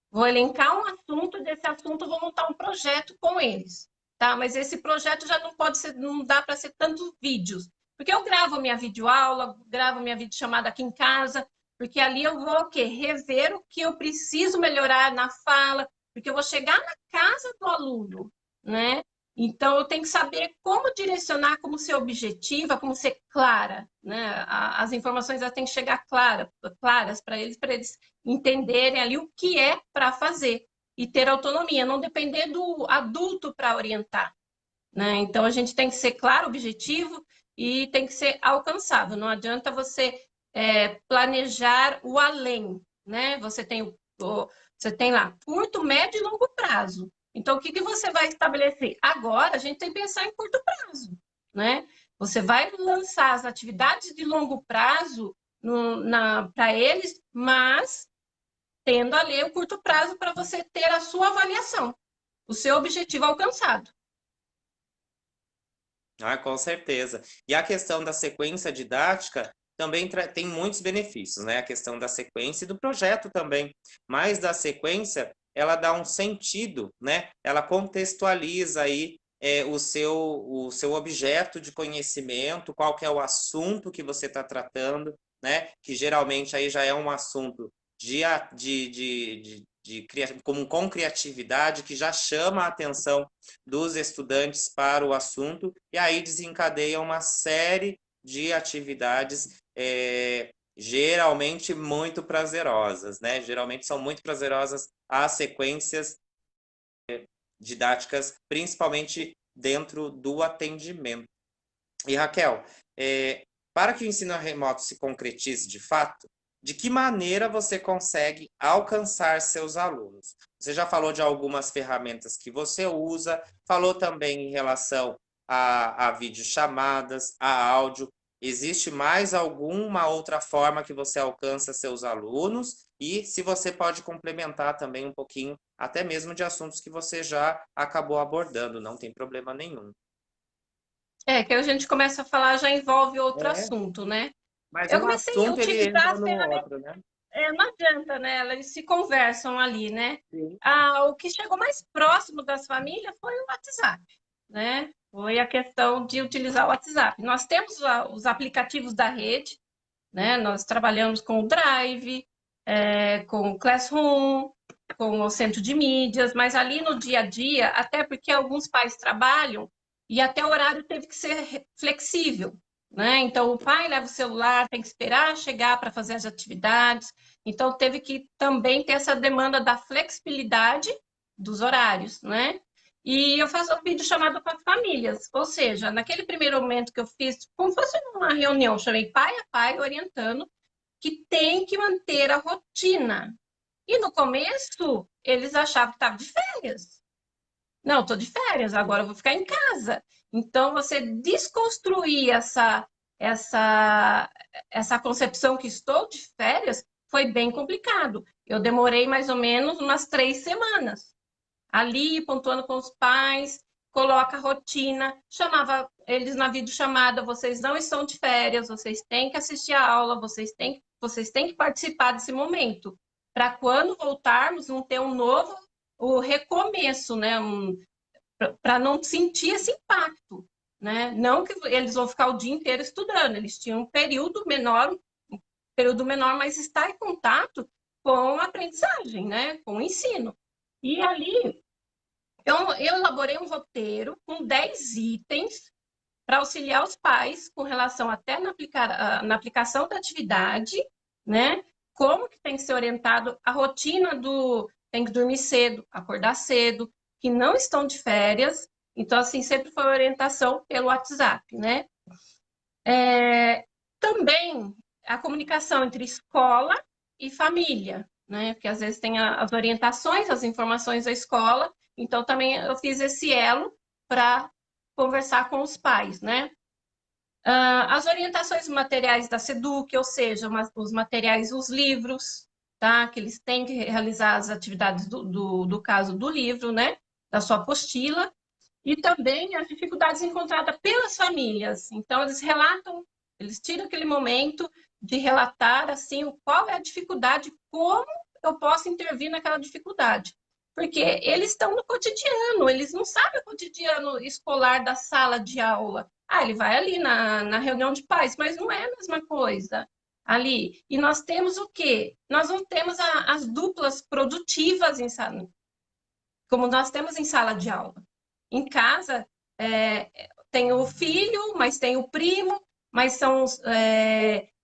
Vou elencar um assunto, desse assunto eu vou montar um projeto com eles, tá? Mas esse projeto já não pode ser, não dá para ser tantos vídeos, porque eu gravo minha videoaula, gravo minha videochamada aqui em casa, porque ali eu vou o quê? Rever o que eu preciso melhorar na fala, porque eu vou chegar na casa do aluno, né? Então, eu tenho que saber como direcionar, como ser objetiva, como ser clara, né? As informações têm que chegar claras para eles entenderem ali o que é para fazer e ter autonomia, não depender do adulto para orientar, né? Então, a gente tem que ser claro, objetivo e tem que ser alcançável. Não adianta você planejar o além, né? Você tem lá curto, médio e longo prazo. Então, o que, que você vai estabelecer? Agora, a gente tem que pensar em curto prazo, né? Você vai lançar as atividades de longo prazo para eles, mas tendo ali o curto prazo para você ter a sua avaliação, o seu objetivo alcançado. Ah, com certeza. E a questão da sequência didática também tem muitos benefícios, né? A questão da sequência e do projeto também. Mas da sequência, ela dá um sentido, né? Ela contextualiza aí o seu objeto de conhecimento, qual que é o assunto que você está tratando, né? Que geralmente aí já é um assunto com criatividade, que já chama a atenção dos estudantes para o assunto, e aí desencadeia uma série de atividades geralmente muito prazerosas, né? Geralmente são muito prazerosas as sequências didáticas, principalmente dentro do atendimento. E Raquel, para que o ensino remoto se concretize de fato, de que maneira você consegue alcançar seus alunos? Você já falou de algumas ferramentas que você usa, falou também em relação a videochamadas, a áudio. Existe mais alguma outra forma que você alcança seus alunos? E se você pode complementar também um pouquinho, até mesmo de assuntos que você já acabou abordando, não tem problema nenhum. Que a gente começa a falar já envolve outro É, assunto, né? mas Eu um comecei a assunto ele utilizar entra as no ferramentas, outro, né? não adianta, né? Elas se conversam ali, né? Sim. O que chegou mais próximo das famílias foi o WhatsApp, né? Foi a questão de utilizar o WhatsApp. Nós temos os aplicativos da rede, né? Nós trabalhamos com o Drive, com o Classroom, com o centro de mídias, mas ali no dia a dia, até porque alguns pais trabalham e até o horário teve que ser flexível. né? Então, o pai leva o celular, tem que esperar chegar para fazer as atividades. Então, teve que também ter essa demanda da flexibilidade dos horários, né? E eu faço um vídeo chamado com as famílias, ou seja, naquele primeiro momento que eu fiz, como se fosse uma reunião, chamei pai a pai, orientando que tem que manter a rotina. E no começo, eles achavam que estava de férias. Não, estou de férias, agora eu vou ficar em casa. Então, você desconstruir essa, essa concepção que estou de férias foi bem complicado. Eu demorei mais ou menos umas 3 semanas ali, pontuando com os pais, coloca a rotina, chamava eles na videochamada, vocês não estão de férias, vocês têm que assistir a aula, vocês têm que participar desse momento, para quando voltarmos, não ter um novo, o recomeço, né? Para não sentir esse impacto, né? Não que eles vão ficar o dia inteiro estudando, eles tinham um período menor, mas está em contato com a aprendizagem, né? Com o ensino. E ali eu elaborei um roteiro com 10 itens para auxiliar os pais com relação até na aplicação da atividade, né? Como que tem que ser orientado a rotina do tem que dormir cedo, acordar cedo, que não estão de férias. Então, assim, sempre foi orientação pelo WhatsApp, né? Também a comunicação entre escola e família, né? Porque às vezes tem as orientações, as informações da escola, então também eu fiz esse elo para conversar com os pais, né? As orientações materiais da SEDUC, ou seja, os materiais, os livros, tá? Que eles têm que realizar as atividades do caso do livro, né? Da sua apostila, e também as dificuldades encontradas pelas famílias. Então, eles relatam, eles tiram aquele momento de relatar, assim, qual é a dificuldade, como eu posso intervir naquela dificuldade. Porque eles estão no cotidiano, eles não sabem o cotidiano escolar da sala de aula. Ah, ele vai ali na reunião de pais, mas não é a mesma coisa ali. E nós temos o quê? Nós não temos as duplas produtivas como nós temos em sala de aula. Em casa, tem o filho, mas tem o primo, mas são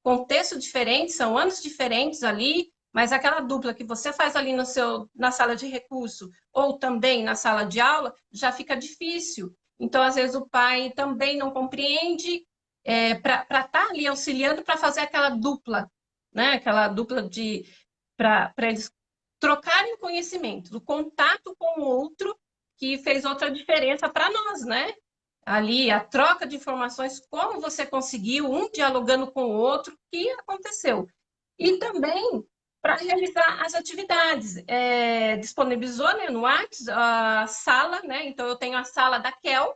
contextos diferentes, são anos diferentes ali, mas aquela dupla que você faz ali na sala de recurso ou também na sala de aula, já fica difícil. Então, às vezes, o pai também não compreende para estar ali auxiliando para fazer aquela dupla, né? Aquela dupla para eles trocarem conhecimento, o contato com o outro que fez outra diferença para nós, né? Ali, a troca de informações, como você conseguiu, um dialogando com o outro, o que aconteceu. E também para realizar as atividades. Disponibilizou, né, no WhatsApp a sala, né? Então, eu tenho a sala da Kel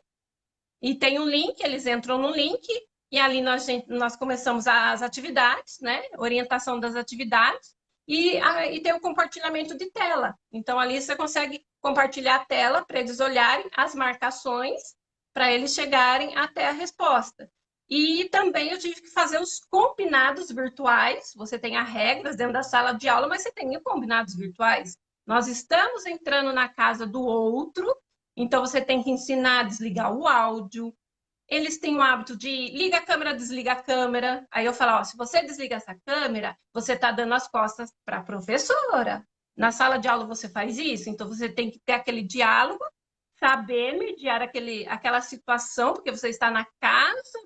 e tem um link, eles entram no link e ali nós começamos as atividades, né? Orientação das atividades e tem o compartilhamento de tela. Então, ali você consegue compartilhar a tela para eles olharem as marcações, para eles chegarem até a resposta. E também eu tive que fazer os combinados virtuais. Você tem as regras dentro da sala de aula, mas você tem combinados virtuais. Nós estamos entrando na casa do outro, então você tem que ensinar a desligar o áudio. Eles têm o hábito de liga a câmera, desliga a câmera. Aí eu falo, ó, se você desliga essa câmera, você está dando as costas para a professora. Na sala de aula você faz isso, então você tem que ter aquele diálogo, saber mediar aquela situação, porque você está na casa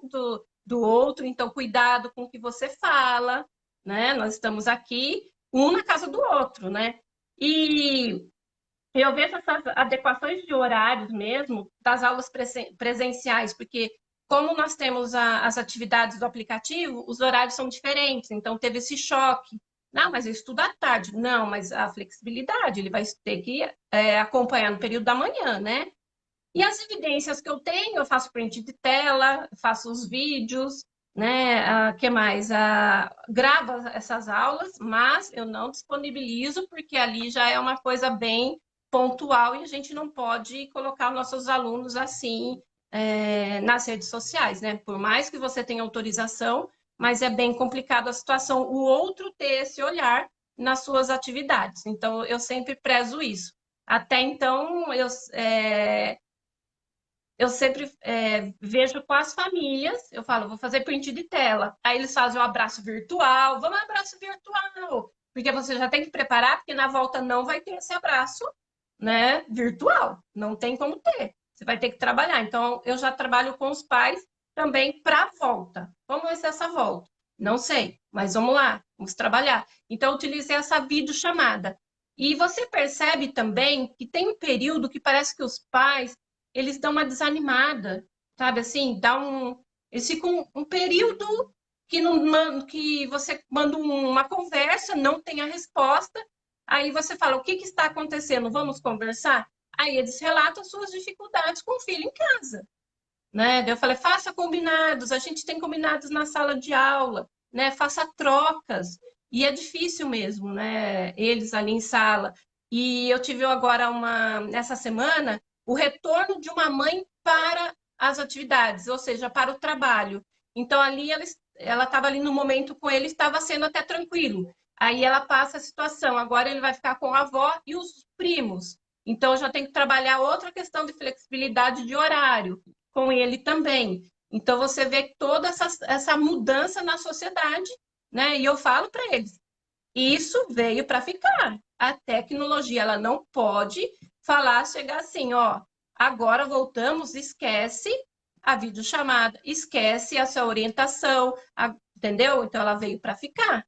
do outro, então cuidado com o que você fala, né? Nós estamos aqui, um na casa do outro, né? E eu vejo essas adequações de horários mesmo das aulas presenciais, porque como nós temos as atividades do aplicativo, os horários são diferentes, então teve esse choque. Não, mas eu estudo à tarde. Não, mas a flexibilidade, ele vai ter que acompanhar no período da manhã, né? E as evidências que eu tenho, eu faço print de tela, faço os vídeos, né? Que mais? Gravo essas aulas, mas eu não disponibilizo, porque ali já é uma coisa bem pontual e a gente não pode colocar nossos alunos assim nas redes sociais, né? Por mais que você tenha autorização, mas é bem complicado a situação, o outro ter esse olhar nas suas atividades. Então, eu sempre prezo isso. Até então, eu sempre vejo com as famílias, eu falo, vou fazer print de tela. Aí eles fazem o abraço virtual, vamos abraço virtual, porque você já tem que preparar, porque na volta não vai ter esse abraço, né, virtual, não tem como ter. Você vai ter que trabalhar. Então, eu já trabalho com os pais também para a volta. Como vai ser essa volta? Não sei, mas vamos lá, vamos trabalhar. Então, eu utilizei essa videochamada. E você percebe também que tem um período que parece que os pais eles dão uma desanimada, sabe? Assim, eles ficam um período que, não, que você manda uma conversa, não tem a resposta, aí você fala, o que que está acontecendo? Vamos conversar? Aí eles relatam suas dificuldades com o filho em casa, né? Daí eu falei, faça combinados, a gente tem combinados na sala de aula, né? Faça trocas. E é difícil mesmo, né? Eles ali em sala. E eu tive agora nessa semana, o retorno de uma mãe para as atividades, ou seja, para o trabalho. Então ali ela estava ali no momento com ele, estava sendo até tranquilo. Aí ela passa a situação, agora ele vai ficar com a avó e os primos. Então já tem que trabalhar outra questão de flexibilidade de horário com ele também. Então você vê toda essa mudança na sociedade, né? E eu falo para eles, isso veio para ficar. A tecnologia ela não pode chegar assim, ó, agora voltamos, esquece a videochamada, esquece a sua orientação, entendeu? Então ela veio para ficar.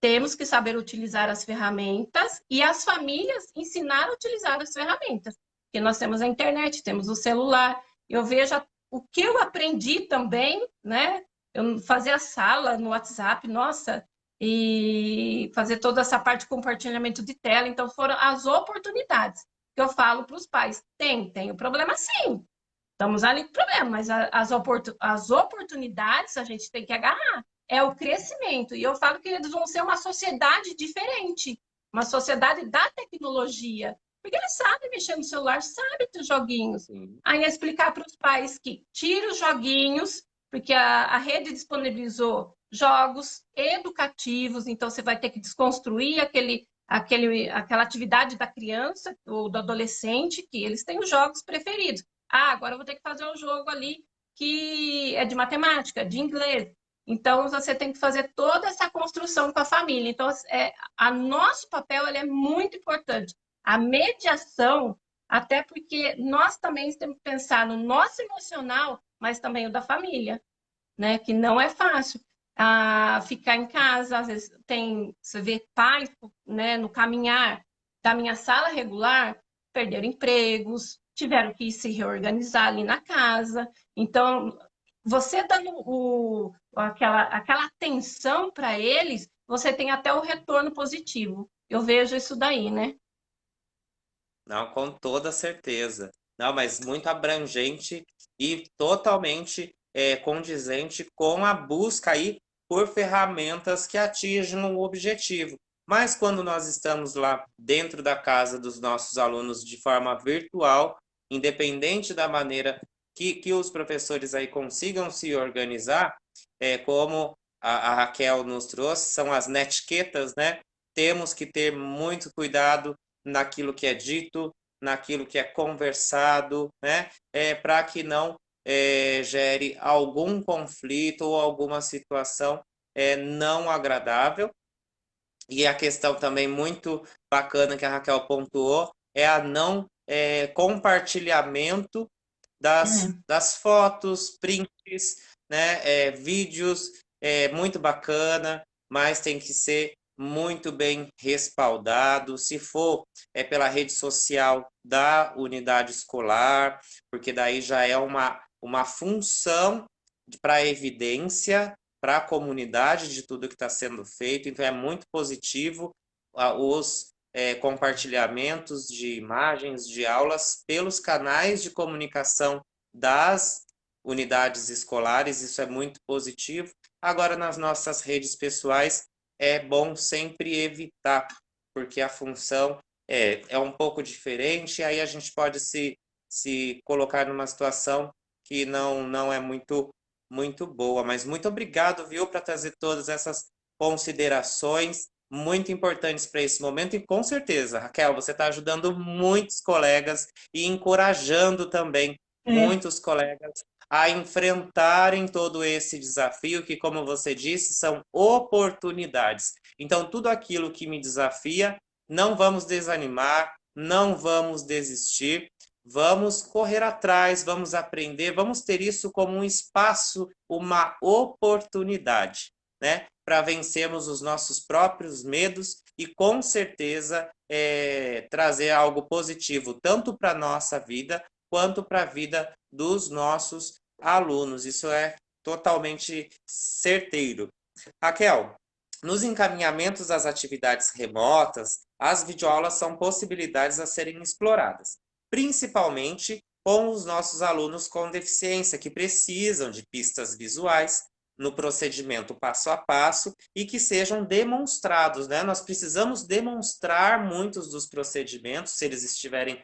Temos que saber utilizar as ferramentas e as famílias ensinar a utilizar as ferramentas. Porque nós temos a internet, temos o celular. Eu vejo o que eu aprendi também, né? Eu fazer a sala no WhatsApp, nossa, e fazer toda essa parte de compartilhamento de tela. Então, foram as oportunidades que eu falo para os pais. Tem o problema sim. Estamos ali com problema, mas as oportunidades a gente tem que agarrar. É o crescimento. E eu falo que eles vão ser uma sociedade diferente, uma sociedade da tecnologia. Porque eles sabem mexer no celular, sabem dos joguinhos. Sim. Aí é explicar para os pais que tira os joguinhos, porque a rede disponibilizou jogos educativos, então você vai ter que desconstruir aquela atividade da criança ou do adolescente, que eles têm os jogos preferidos. Ah, agora eu vou ter que fazer um jogo ali que é de matemática, de inglês. Então, você tem que fazer toda essa construção com a família. Então, a nosso papel ele é muito importante. A mediação, até porque nós também temos que pensar no nosso emocional, mas também o da família, né? Que não é fácil. Ficar em casa, às vezes você vê pais, né, no caminhar da minha sala regular, perderam empregos, tiveram que se reorganizar ali na casa. Então, você dando aquela atenção para eles, você tem até o retorno positivo. Eu vejo isso daí, né? Não, com toda certeza. Não, mas muito abrangente e totalmente condizente com a busca aí por ferramentas que atingem o objetivo. Mas quando nós estamos lá dentro da casa dos nossos alunos de forma virtual, independente da maneira que os professores aí consigam se organizar, como a Raquel nos trouxe, são as netiquetas, né? Temos que ter muito cuidado naquilo que é dito, naquilo que é conversado, né? Para que não gere algum conflito ou alguma situação não agradável. E a questão também muito bacana que a Raquel pontuou é a não compartilhamento das fotos, prints, né, vídeos, muito bacana, mas tem que ser muito bem respaldado. Se for pela rede social da unidade escolar, porque daí já é uma função para evidência, para a comunidade de tudo que está sendo feito, então é muito positivo os compartilhamentos de imagens de aulas pelos canais de comunicação das unidades escolares, isso é muito positivo. Agora, nas nossas redes pessoais, é bom sempre evitar, porque a função é um pouco diferente, aí a gente pode se colocar numa situação que não é muito boa. Mas muito obrigado, viu, para trazer todas essas considerações muito importantes para esse momento e com certeza, Raquel, você está ajudando muitos colegas e encorajando também muitos colegas a enfrentarem todo esse desafio, que, como você disse, são oportunidades. Então, tudo aquilo que me desafia, não vamos desanimar, não vamos desistir, vamos correr atrás, vamos aprender, vamos ter isso como um espaço, uma oportunidade, né? Para vencermos os nossos próprios medos e, com certeza, trazer algo positivo, tanto para a nossa vida, quanto para a vida dos nossos alunos. Isso é totalmente certeiro. Raquel, nos encaminhamentos das atividades remotas, as videoaulas são possibilidades a serem exploradas, principalmente com os nossos alunos com deficiência, que precisam de pistas visuais no procedimento passo a passo e que sejam demonstrados, né? Nós precisamos demonstrar muitos dos procedimentos, se eles estiverem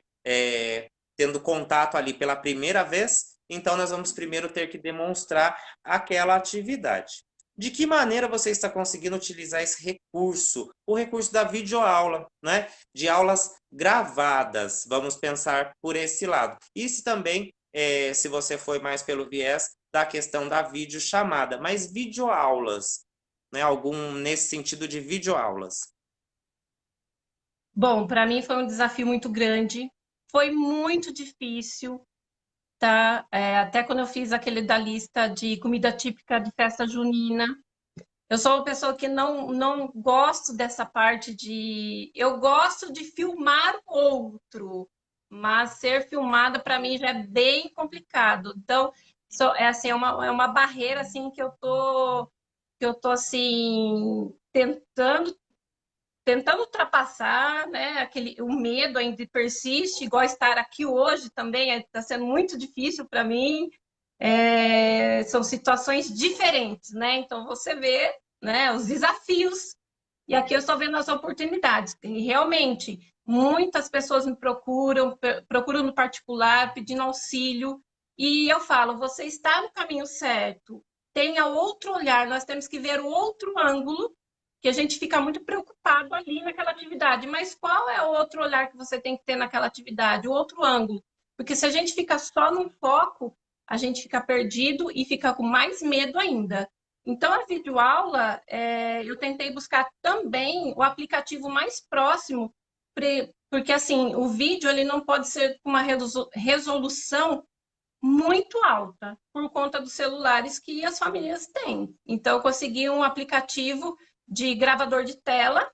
tendo contato ali pela primeira vez, então nós vamos primeiro ter que demonstrar aquela atividade. De que maneira você está conseguindo utilizar esse recurso? O recurso da videoaula, né? De aulas gravadas, vamos pensar por esse lado. E se também, se você foi mais pelo viés da questão da videochamada, mas videoaulas, né? Algum nesse sentido de videoaulas. Bom, para mim foi um desafio muito grande, foi muito difícil, tá? Até quando eu fiz aquele da lista de comida típica de festa junina, eu sou uma pessoa que não gosto dessa parte de. Eu gosto de filmar o outro, mas ser filmada para mim já é bem complicado. Então, assim, é uma barreira assim que eu tô assim tentando ultrapassar, né? O medo ainda persiste, igual estar aqui hoje também está sendo muito difícil para mim. São situações diferentes, né? Então você vê, né, os desafios e aqui eu estou vendo as oportunidades. E realmente muitas pessoas me procuram no particular pedindo auxílio e eu falo, você está no caminho certo. Tenha outro olhar, nós temos que ver o outro ângulo que a gente fica muito preocupado ali naquela atividade. Mas qual é o outro olhar que você tem que ter naquela atividade, o outro ângulo? Porque se a gente fica só num foco, a gente fica perdido e fica com mais medo ainda. Então, a videoaula, eu tentei buscar também o aplicativo mais próximo, porque assim, o vídeo ele não pode ser com uma resolução muito alta, por conta dos celulares que as famílias têm. Então, eu consegui um aplicativo de gravador de tela,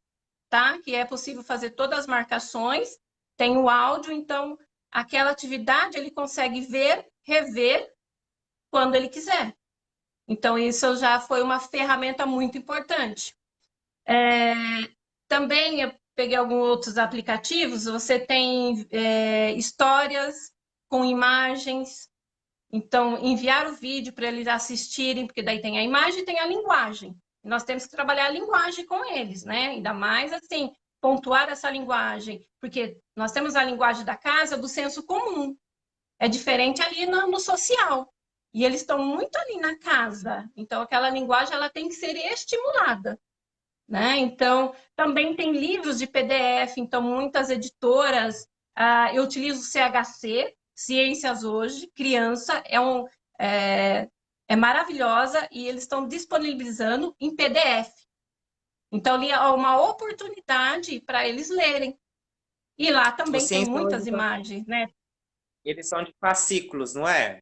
tá? Que é possível fazer todas as marcações, tem o áudio, então aquela atividade ele consegue ver, rever quando ele quiser. Então, isso já foi uma ferramenta muito importante. Também eu peguei alguns outros aplicativos, você tem histórias com imagens, então enviar o vídeo para eles assistirem, porque daí tem a imagem e tem a linguagem. Nós temos que trabalhar a linguagem com eles, né? Ainda mais assim, pontuar essa linguagem, porque nós temos a linguagem da casa do senso comum, é diferente ali no social. E eles estão muito ali na casa. Então, aquela linguagem ela tem que ser estimulada. Né? Então, também tem livros de PDF. Então, muitas editoras... eu utilizo o CHC, Ciências Hoje, criança. É maravilhosa e eles estão disponibilizando em PDF. Então, ali é uma oportunidade para eles lerem. E lá O também tem Ciência muitas Hoje, imagens, né? eles são de fascículos, não é?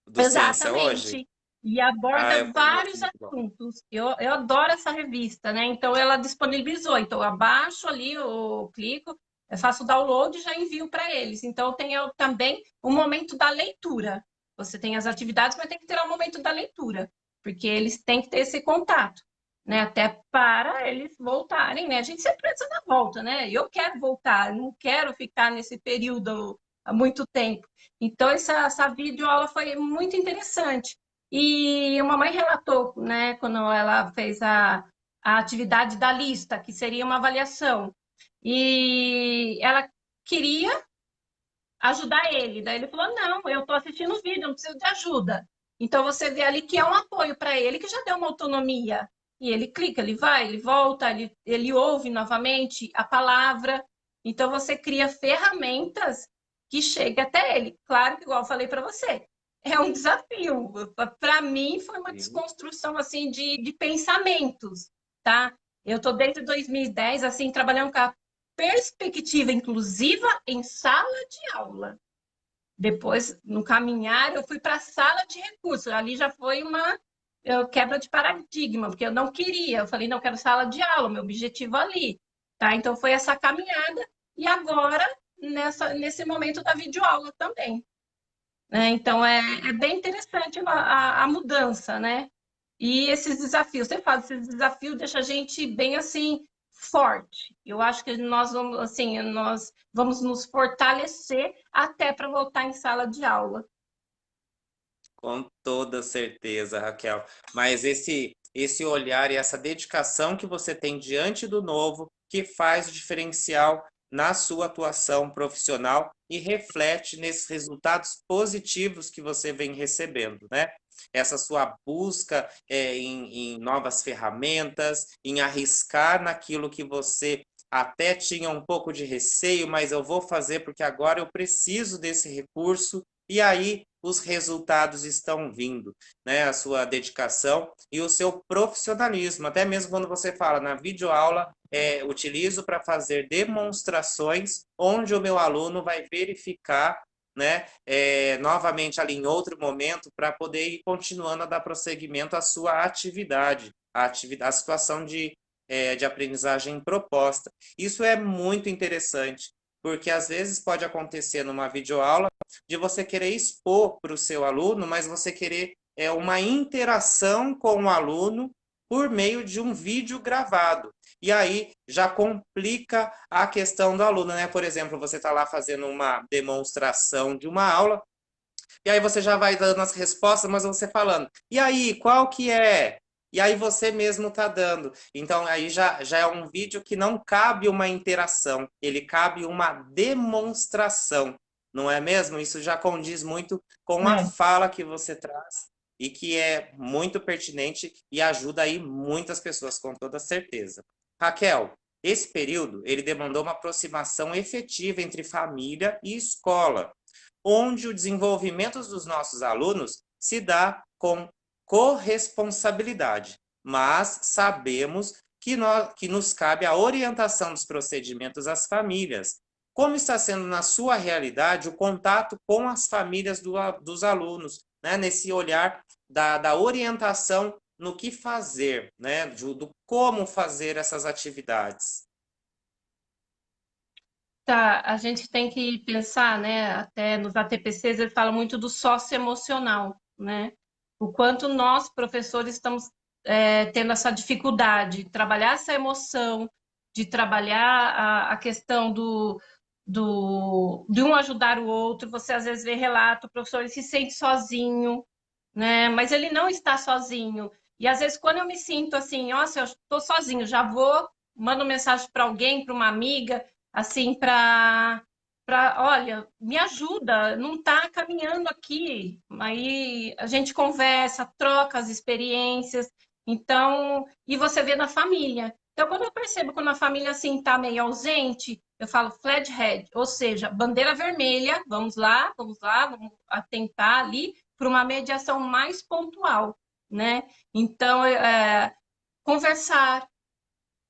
Do Ciência Hoje? Exatamente. E Ah, aborda eu conheço, vários muito bom. assuntos. Eu adoro essa revista, né? Então, ela disponibilizou. Então, eu abaixo ali, eu clico, eu faço o download e já envio para eles. Então, tem também o momento da leitura. Você tem as atividades, mas tem que ter o momento da leitura, porque eles têm que ter esse contato, né? Até para eles voltarem, né? A gente sempre pensa na volta, né? Eu quero voltar, não quero ficar nesse período há muito tempo. Então, essa videoaula foi muito interessante. E uma mãe relatou, né, quando ela fez a atividade da lista, que seria uma avaliação, e ela queria ajudar ele. Daí ele falou: Não, eu estou assistindo o vídeo, não preciso de ajuda. Então, você vê ali que é um apoio para ele, que já deu uma autonomia. E ele clica, ele vai, ele volta, ele ouve novamente a palavra. Então, você cria ferramentas que chegue até ele. Claro que, igual eu falei para você, é um desafio. Para mim, foi uma Sim. desconstrução assim de pensamentos, tá? Eu estou desde 2010 assim trabalhando com a perspectiva inclusiva em sala de aula. Depois, no caminhar, eu fui para a sala de recursos. Ali já foi uma quebra de paradigma, porque eu não queria. Eu falei, não, eu quero sala de aula, meu objetivo ali. Tá? Então, foi essa caminhada. E agora, nesse momento da videoaula também. Né? Então, é bem interessante a mudança, né? E esses desafios, você fala, esses desafios deixam a gente bem assim forte. Eu acho que nós vamos nos fortalecer até para voltar em sala de aula. Com toda certeza, Raquel. Mas esse olhar e essa dedicação que você tem diante do novo que faz o diferencial na sua atuação profissional e reflete nesses resultados positivos que você vem recebendo, né? Essa sua busca em novas ferramentas, em arriscar naquilo que você até tinha um pouco de receio, mas eu vou fazer porque agora eu preciso desse recurso, e aí os resultados estão vindo, né? A sua dedicação e o seu profissionalismo. Até mesmo quando você fala na videoaula, utilizo para fazer demonstrações onde o meu aluno vai verificar, né? Novamente ali em outro momento para poder ir continuando a dar prosseguimento à sua atividade, a situação de aprendizagem proposta. Isso é muito interessante, porque às vezes pode acontecer numa videoaula de você querer expor para o seu aluno, mas você querer uma interação com o aluno por meio de um vídeo gravado. E aí já complica a questão do aluno, né? Por exemplo, você está lá fazendo uma demonstração de uma aula, e aí você já vai dando as respostas, mas você falando, e aí, qual que é? E aí você mesmo está dando. Então aí já é um vídeo que não cabe uma interação, ele cabe uma demonstração, não é mesmo? Isso já condiz muito com a É. fala que você traz e que é muito pertinente e ajuda aí muitas pessoas, com toda certeza. Raquel, esse período ele demandou uma aproximação efetiva entre família e escola, onde o desenvolvimento dos nossos alunos se dá com corresponsabilidade, mas sabemos que nos cabe a orientação dos procedimentos às famílias. Como está sendo na sua realidade o contato com as famílias dos alunos, né? Nesse olhar da orientação no que fazer, né? Do como fazer essas atividades. Tá, a gente tem que pensar, né? Até nos ATPCs ele fala muito do socioemocional, né? O quanto nós, professores, estamos tendo essa dificuldade de trabalhar essa emoção, de trabalhar a questão de um ajudar o outro. Você às vezes vê relato, o professor ele se sente sozinho, né? Mas ele não está sozinho. E às vezes quando eu me sinto assim, nossa, eu estou sozinho, já vou, mando mensagem para alguém, para uma amiga assim, olha, me ajuda, não está caminhando aqui. Aí a gente conversa, troca as experiências, então, e você vê na família. Então, quando eu percebo quando a família assim está meio ausente, eu falo flag head, ou seja, bandeira vermelha, vamos lá, vamos atentar ali para uma mediação mais pontual, né? Então, conversar,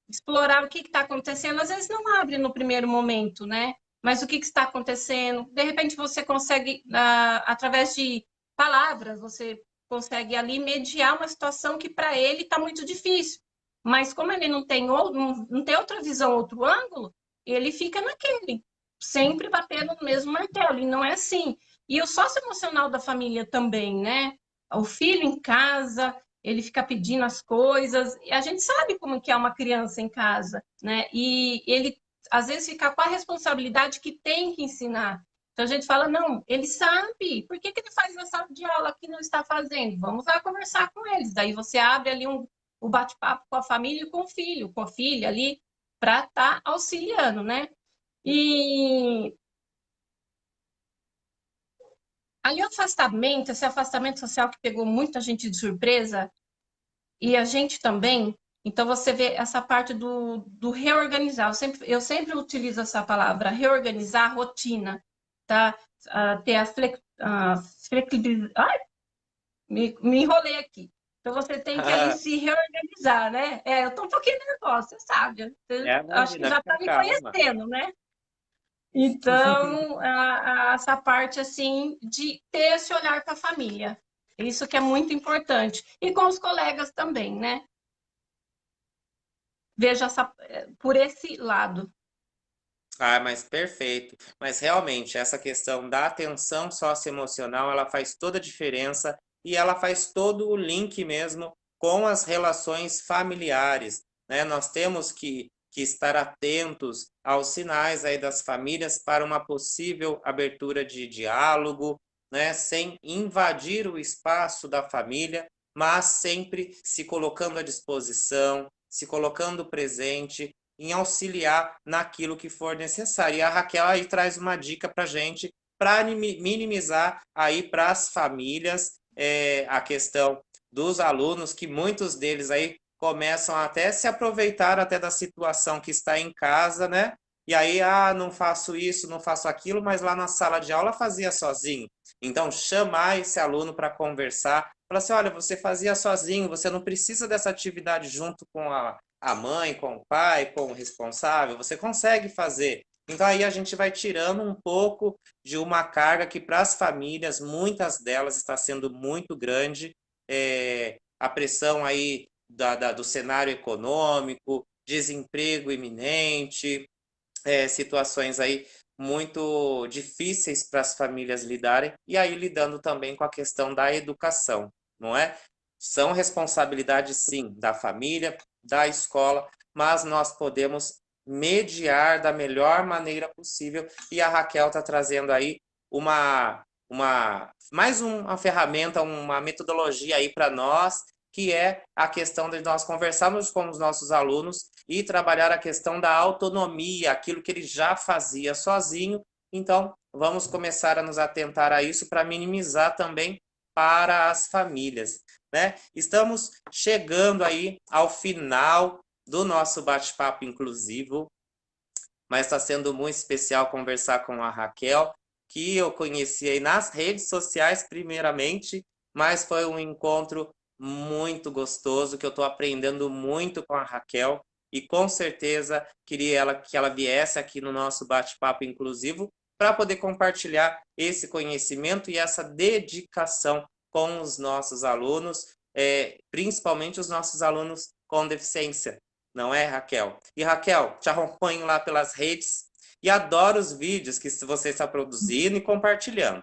explorar o que está acontecendo. Às vezes não abre no primeiro momento, né? Mas o que está acontecendo? De repente você consegue, através de palavras, você consegue ali mediar uma situação que para ele está muito difícil. Mas como ele não tem outra visão, outro ângulo, ele fica naquele, sempre batendo no mesmo martelo. E não é assim. E o socioemocional da família também, né? O filho em casa, ele fica pedindo as coisas, e a gente sabe como que é uma criança em casa, né? E ele às vezes fica com a responsabilidade que tem que ensinar. Então a gente fala, não, ele sabe, por que ele faz na sala de aula que não está fazendo? Vamos lá conversar com eles. Daí você abre ali o bate-papo com a família e com o filho, com a filha ali, para estar auxiliando, né? E ali o afastamento, esse afastamento social que pegou muita gente de surpresa, e a gente também. Então, você vê essa parte do reorganizar. Eu sempre utilizo essa palavra, reorganizar a rotina. tá? Ter as flexibilidades. Ai, me enrolei aqui. Então, você tem que ali se reorganizar, né? Eu tô um pouquinho nervosa, você sabe. Você, acho que Imagina, já fica está me calma. conhecendo, né? Então, essa parte, assim, de ter esse olhar para a família. Isso que é muito importante. E com os colegas também, né? Veja por esse lado. Ah, mas perfeito. Mas realmente, essa questão da atenção socioemocional, ela faz toda a diferença e ela faz todo o link mesmo com as relações familiares, né? Nós temos que estar atentos aos sinais aí das famílias para uma possível abertura de diálogo, né? Sem invadir o espaço da família, mas sempre se colocando à disposição, se colocando presente em auxiliar naquilo que for necessário. E a Raquel aí traz uma dica para a gente para minimizar aí para as famílias a questão dos alunos, que muitos deles aí começam até se aproveitar até da situação que está em casa, né? E aí, não faço isso, não faço aquilo, mas lá na sala de aula fazia sozinho. Então, chamar esse aluno para conversar, falar assim, olha, você fazia sozinho, você não precisa dessa atividade junto com a mãe, com o pai, com o responsável, você consegue fazer. Então aí a gente vai tirando um pouco de uma carga que para as famílias, muitas delas está sendo muito grande, a pressão aí do cenário econômico, desemprego iminente, situações aí muito difíceis para as famílias lidarem, e aí lidando também com a questão da educação, não é? São responsabilidades, sim, da família, da escola, mas nós podemos mediar da melhor maneira possível, e a Raquel está trazendo aí mais uma ferramenta, uma metodologia aí para nós, que é a questão de nós conversarmos com os nossos alunos e trabalhar a questão da autonomia, aquilo que ele já fazia sozinho. Então, vamos começar a nos atentar a isso para minimizar também para as famílias, né? Estamos chegando aí ao final do nosso bate-papo inclusivo, mas está sendo muito especial conversar com a Raquel, que eu conheci aí nas redes sociais primeiramente, mas foi um encontro muito gostoso, que eu estou aprendendo muito com a Raquel, e com certeza queria que ela viesse aqui no nosso bate-papo inclusivo para poder compartilhar esse conhecimento e essa dedicação com os nossos alunos, principalmente os nossos alunos com deficiência. Não é, Raquel? E Raquel, te acompanho lá pelas redes e adoro os vídeos que você está produzindo e compartilhando.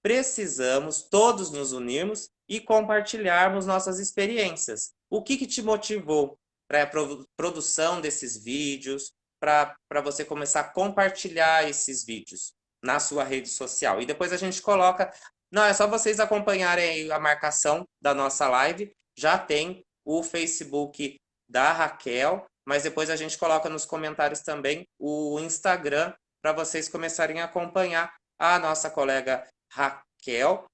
Precisamos todos nos unirmos e compartilharmos nossas experiências. O que te motivou para a produção desses vídeos, para você começar a compartilhar esses vídeos na sua rede social? E depois a gente coloca. Não, é só vocês acompanharem a marcação da nossa live. Já tem o Facebook da Raquel, mas depois a gente coloca nos comentários também o Instagram para vocês começarem a acompanhar a nossa colega Raquel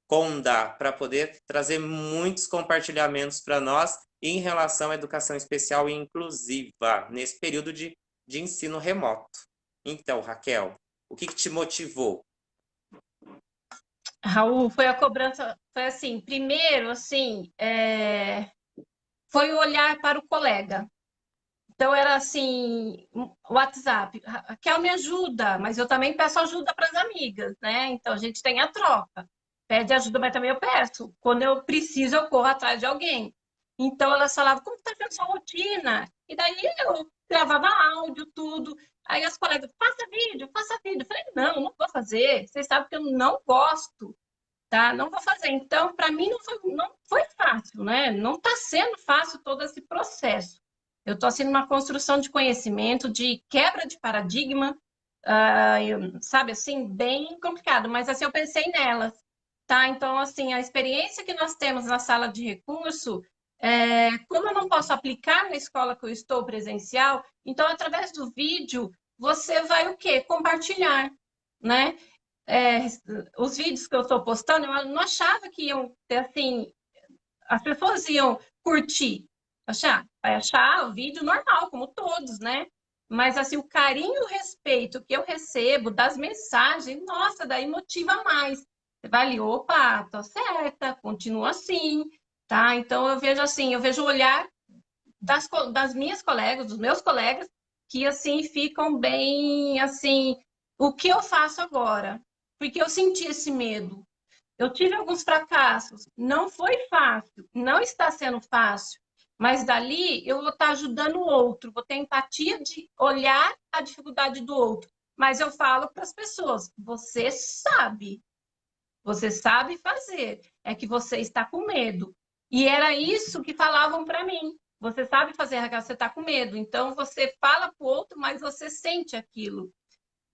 Conda, para poder trazer muitos compartilhamentos para nós em relação à educação especial e inclusiva nesse período de ensino remoto. Então, Raquel, o que te motivou? Raul, foi a cobrança, foi assim, primeiro, assim, foi o olhar para o colega. Então era assim, WhatsApp, Raquel me ajuda, mas eu também peço ajuda para as amigas, né? Então a gente tem a troca. Pede ajuda, mas também eu peço. Quando eu preciso, eu corro atrás de alguém. Então elas falavam, como está sendo sua rotina? E daí eu gravava áudio, tudo. Aí as colegas, faça vídeo, faça vídeo. Eu falei, não, não vou fazer. Vocês sabem que eu não gosto, tá? Não vou fazer. Então, para mim, não foi fácil, né? Não está sendo fácil todo esse processo. Eu estou sendo uma construção de conhecimento, de quebra de paradigma, sabe, assim, bem complicado, mas assim, eu pensei nelas, tá? Então, assim, a experiência que nós temos na sala de recurso, como eu não posso aplicar na escola que eu estou presencial, então, através do vídeo, você vai o quê? Compartilhar, né? É, os vídeos que eu estou postando, eu não achava que iam ter, assim, as pessoas iam curtir, vai achar o vídeo normal, como todos, né? mas assim, o carinho e o respeito que eu recebo das mensagens, nossa, daí motiva mais. Você vai ali, opa, tô certa, continua assim, tá? Então eu vejo assim, eu vejo o olhar das minhas colegas, dos meus colegas, que assim ficam bem assim, o que eu faço agora? Porque eu senti esse medo. Eu tive alguns fracassos, não foi fácil, não está sendo fácil, mas dali eu vou estar ajudando o outro, vou ter empatia de olhar a dificuldade do outro. Mas eu falo para as pessoas: você sabe fazer, é que você está com medo. E era isso que falavam para mim. Você sabe fazer, Raquel, você está com medo. Então você fala para o outro, mas você sente aquilo.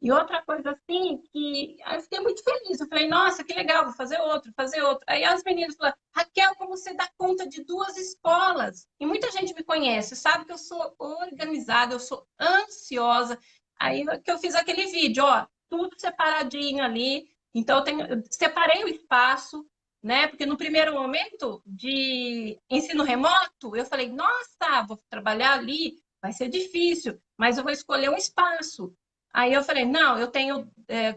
E outra coisa assim, que eu fiquei muito feliz. Eu falei, nossa, que legal, vou fazer outro, fazer outro. Aí as meninas falaram, Raquel, como você dá conta de duas escolas? E muita gente me conhece, sabe que eu sou organizada, eu sou ansiosa. Aí que eu fiz aquele vídeo, ó, tudo separadinho ali. Então eu separei o espaço, né? Porque no primeiro momento de ensino remoto, eu falei, nossa, vou trabalhar ali, vai ser difícil, mas eu vou escolher um espaço. Aí eu falei, não, eu tenho,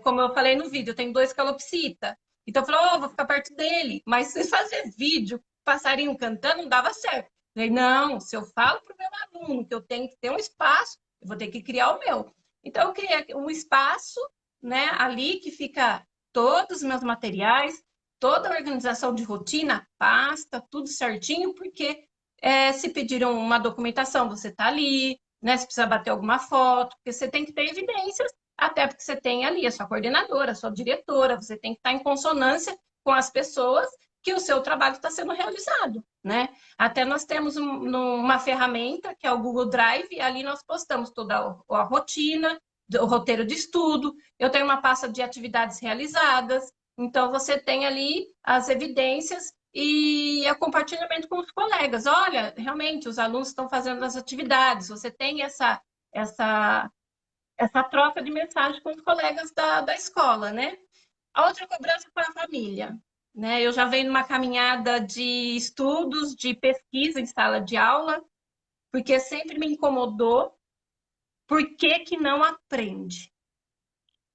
como eu falei no vídeo, eu tenho dois calopsita. Então eu falei, oh, vou ficar perto dele. Mas se fazer vídeo, passarinho cantando, não dava certo. Eu falei, não, se eu falo para o meu aluno que eu tenho que ter um espaço, eu vou ter que criar o meu. Então eu criei um espaço, né, ali que fica todos os meus materiais, toda a organização de rotina, pasta, tudo certinho, porque se pediram uma documentação, você está ali, né? Se precisa bater alguma foto, porque você tem que ter evidências, até porque você tem ali a sua coordenadora, a sua diretora, você tem que estar em consonância com as pessoas que o seu trabalho está sendo realizado, né? Até nós temos uma ferramenta que é o Google Drive, e ali nós postamos toda a rotina, o roteiro de estudo, eu tenho uma pasta de atividades realizadas, então você tem ali as evidências e é o compartilhamento com os colegas. Olha, realmente, os alunos estão fazendo as atividades, você tem essa, essa troca de mensagem com os colegas da escola, né? A outra cobrança para a família. Né? Eu já venho numa caminhada de estudos, de pesquisa em sala de aula, porque sempre me incomodou por que, que não aprende.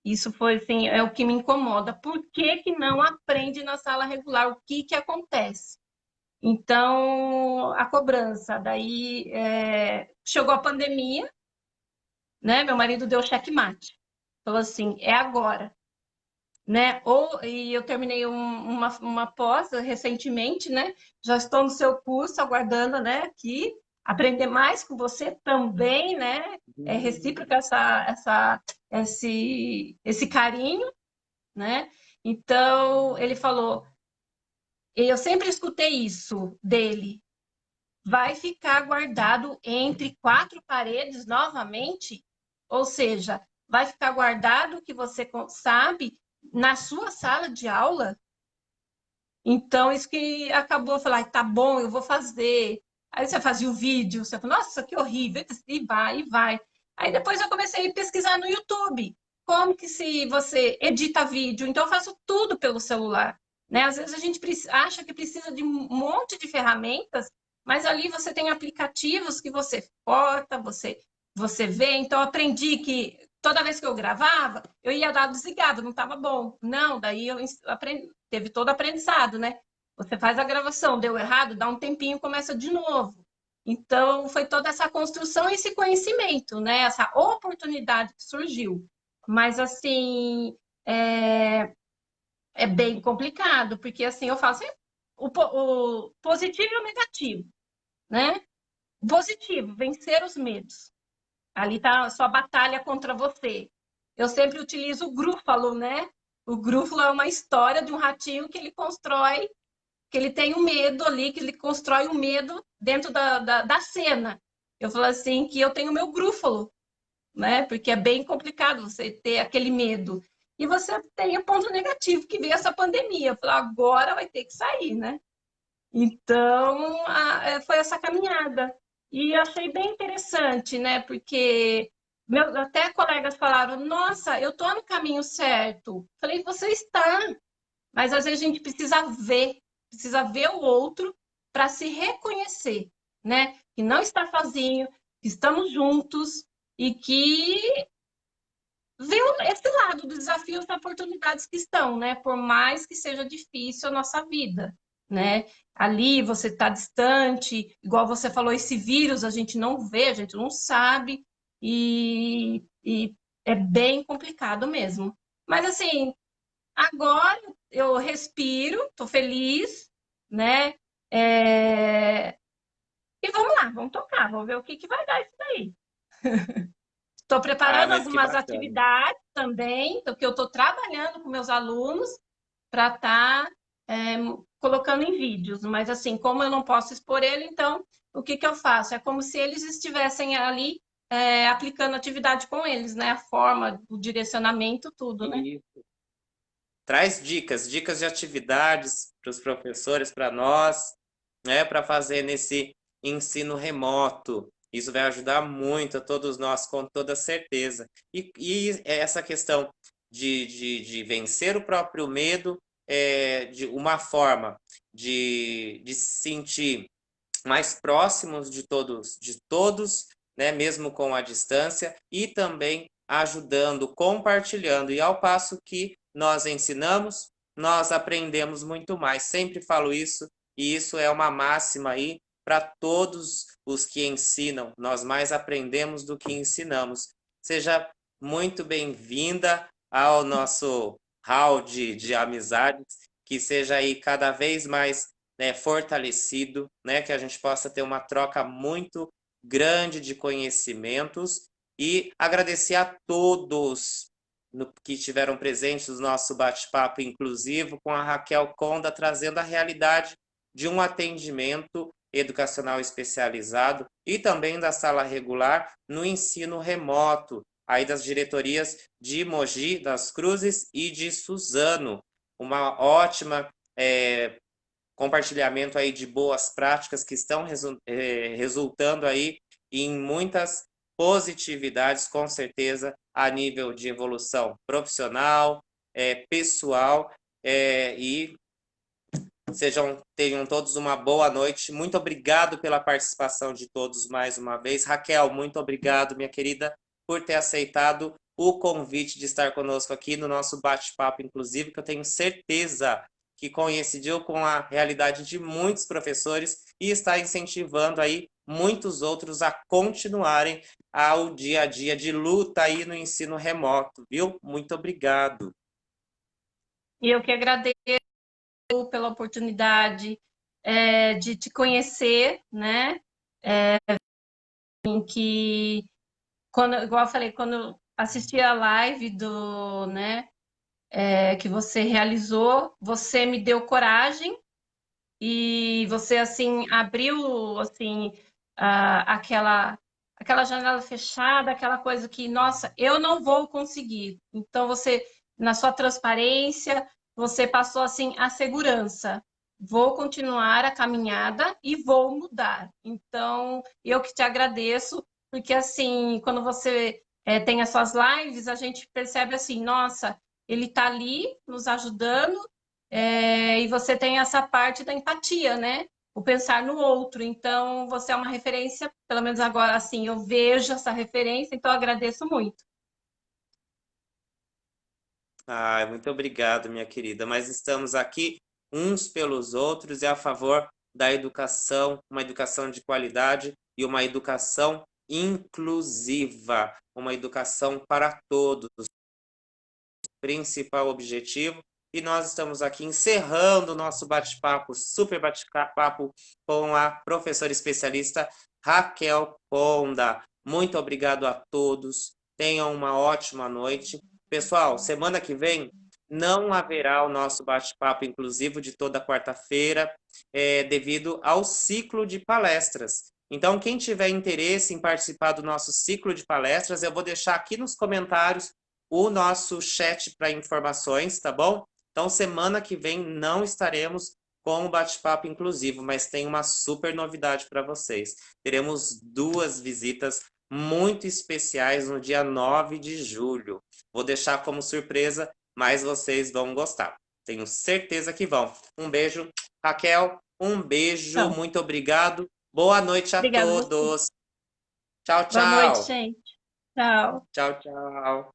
Isso foi assim, é o que me incomoda. Por que, que não aprende na sala regular? O que, que acontece? Então, a cobrança. Daí chegou a pandemia, né? Meu marido deu checkmate. Falou assim, é agora. Né? E eu terminei uma pós recentemente, né? Já estou no seu curso, aguardando, né? Aqui, aprender mais com você também, né? É recíproca esse carinho, né? Então, ele falou, e eu sempre escutei isso dele, vai ficar guardado entre quatro paredes novamente? Ou seja, vai ficar guardado o que você sabe na sua sala de aula? Então, isso que acabou, eu falei, tá bom, eu vou fazer. Aí você fazia o vídeo, você falou, nossa, que horrível, e vai, e vai. Aí depois eu comecei a pesquisar no YouTube, como que se você edita vídeo. Então, eu faço tudo pelo celular. Né? Às vezes a gente acha que precisa de um monte de ferramentas, mas ali você tem aplicativos que você corta, você vê. Então, eu aprendi que toda vez que eu gravava, eu ia dar desligado, não estava bom. Não, daí eu aprendi, teve todo aprendizado, né? Você faz a gravação, deu errado, dá um tempinho, começa de novo. Então, foi toda essa construção, esse conhecimento, né? Essa oportunidade que surgiu. Mas, assim, é bem complicado, porque, assim, eu faço o positivo e o negativo, né? O positivo, vencer os medos. Ali está a sua batalha contra você. Eu sempre utilizo o grúfalo, né? O grúfalo é uma história de um ratinho que ele constrói, que ele tem um medo ali, que ele constrói um medo dentro da cena. Eu falo assim que eu tenho o meu grúfalo, né? Porque é bem complicado você ter aquele medo. E você tem o ponto negativo, que veio essa pandemia. Eu falo, agora vai ter que sair, né? Então, foi essa caminhada. E eu achei bem interessante, né? Porque até colegas falaram: Nossa, eu estou no caminho certo. Falei: Você está, mas às vezes a gente precisa ver o outro para se reconhecer, né? Que não está sozinho, que estamos juntos. e que vê esse lado dos desafios e oportunidades que estão, né? Por mais que seja difícil a nossa vida, né? Ali você está distante, igual você falou, esse vírus a gente não vê, a gente não sabe, e é bem complicado mesmo. Mas assim, agora eu respiro, estou feliz, né? É, e vamos lá, vamos tocar, vamos ver o que que vai dar isso daí. Estou Ah, preparando mas que algumas bacana. atividades também, porque eu estou trabalhando com meus alunos para estar colocando em vídeos. Mas assim, como eu não posso expor ele, então o que que eu faço? É como se eles estivessem ali aplicando atividade com eles, né? A forma, o direcionamento, tudo, né? Isso. Traz dicas de atividades para os professores, para nós, né, para fazer nesse ensino remoto. Isso vai ajudar muito a todos nós, com toda certeza. E essa questão de vencer o próprio medo é de uma forma de se sentir mais próximos de todos, né, mesmo com a distância, e também ajudando, compartilhando. E ao passo que nós ensinamos, nós aprendemos muito mais. Sempre falo isso, e isso é uma máxima aí para todos os que ensinam. Nós mais aprendemos do que ensinamos. Seja muito bem-vinda ao nosso hall de amizades, que seja aí cada vez mais, né, fortalecido, né, que a gente possa ter uma troca muito grande de conhecimentos, e agradecer a todos que estiveram presentes no nosso bate-papo inclusivo com a Raquel Conda, trazendo a realidade de um atendimento educacional especializado e também da sala regular no ensino remoto, aí das diretorias de Mogi das Cruzes e de Suzano. Uma ótima compartilhamento aí de boas práticas que estão resultando aí em muitas positividades, com certeza, a nível de evolução profissional, pessoal, e tenham todos uma boa noite. Muito obrigado pela participação de todos mais uma vez. Raquel, muito obrigado, minha querida, por ter aceitado o convite de estar conosco aqui no nosso bate-papo, inclusive, que eu tenho certeza que coincidiu com a realidade de muitos professores e está incentivando aí muitos outros a continuarem ao dia a dia de luta aí no ensino remoto, viu? Muito obrigado. E eu que agradeço pela oportunidade de te conhecer, né? Em que, quando, igual eu falei, quando eu assisti a live né, que você realizou, você me deu coragem e você, assim, abriu, assim, aquela janela fechada, aquela coisa que, nossa, eu não vou conseguir. Então, você, na sua transparência, você passou, assim, a segurança. Vou continuar a caminhada e vou mudar. Então, eu que te agradeço, porque, assim, quando você tem as suas lives, a gente percebe, assim, nossa, ele está ali nos ajudando, e você tem essa parte da empatia, né? O pensar no outro. Então, você é uma referência, pelo menos agora, assim, eu vejo essa referência, então eu agradeço muito. Ai, muito obrigado, minha querida. Mas estamos aqui uns pelos outros e a favor da educação, uma educação de qualidade e uma educação inclusiva, uma educação para todos, principal objetivo. E nós estamos aqui encerrando o nosso bate-papo, super bate-papo com a professora especialista Raquel Ponda. Muito obrigado a todos. Tenham uma ótima noite. Pessoal, semana que vem não haverá o nosso bate-papo inclusivo de toda quarta-feira, devido ao ciclo de palestras. Então, quem tiver interesse em participar do nosso ciclo de palestras, eu vou deixar aqui nos comentários o nosso chat para informações, tá bom? Então, semana que vem não estaremos com o bate-papo inclusivo, mas tem uma super novidade para vocês. Teremos duas visitas muito especiais no dia 9 de julho. Vou deixar como surpresa, mas vocês vão gostar. Tenho certeza que vão. Um beijo, Raquel. Um beijo, Então, muito obrigado. Boa noite a obrigada a você. todos. Tchau, Boa noite, tchau. gente. Tchau. Tchau, tchau.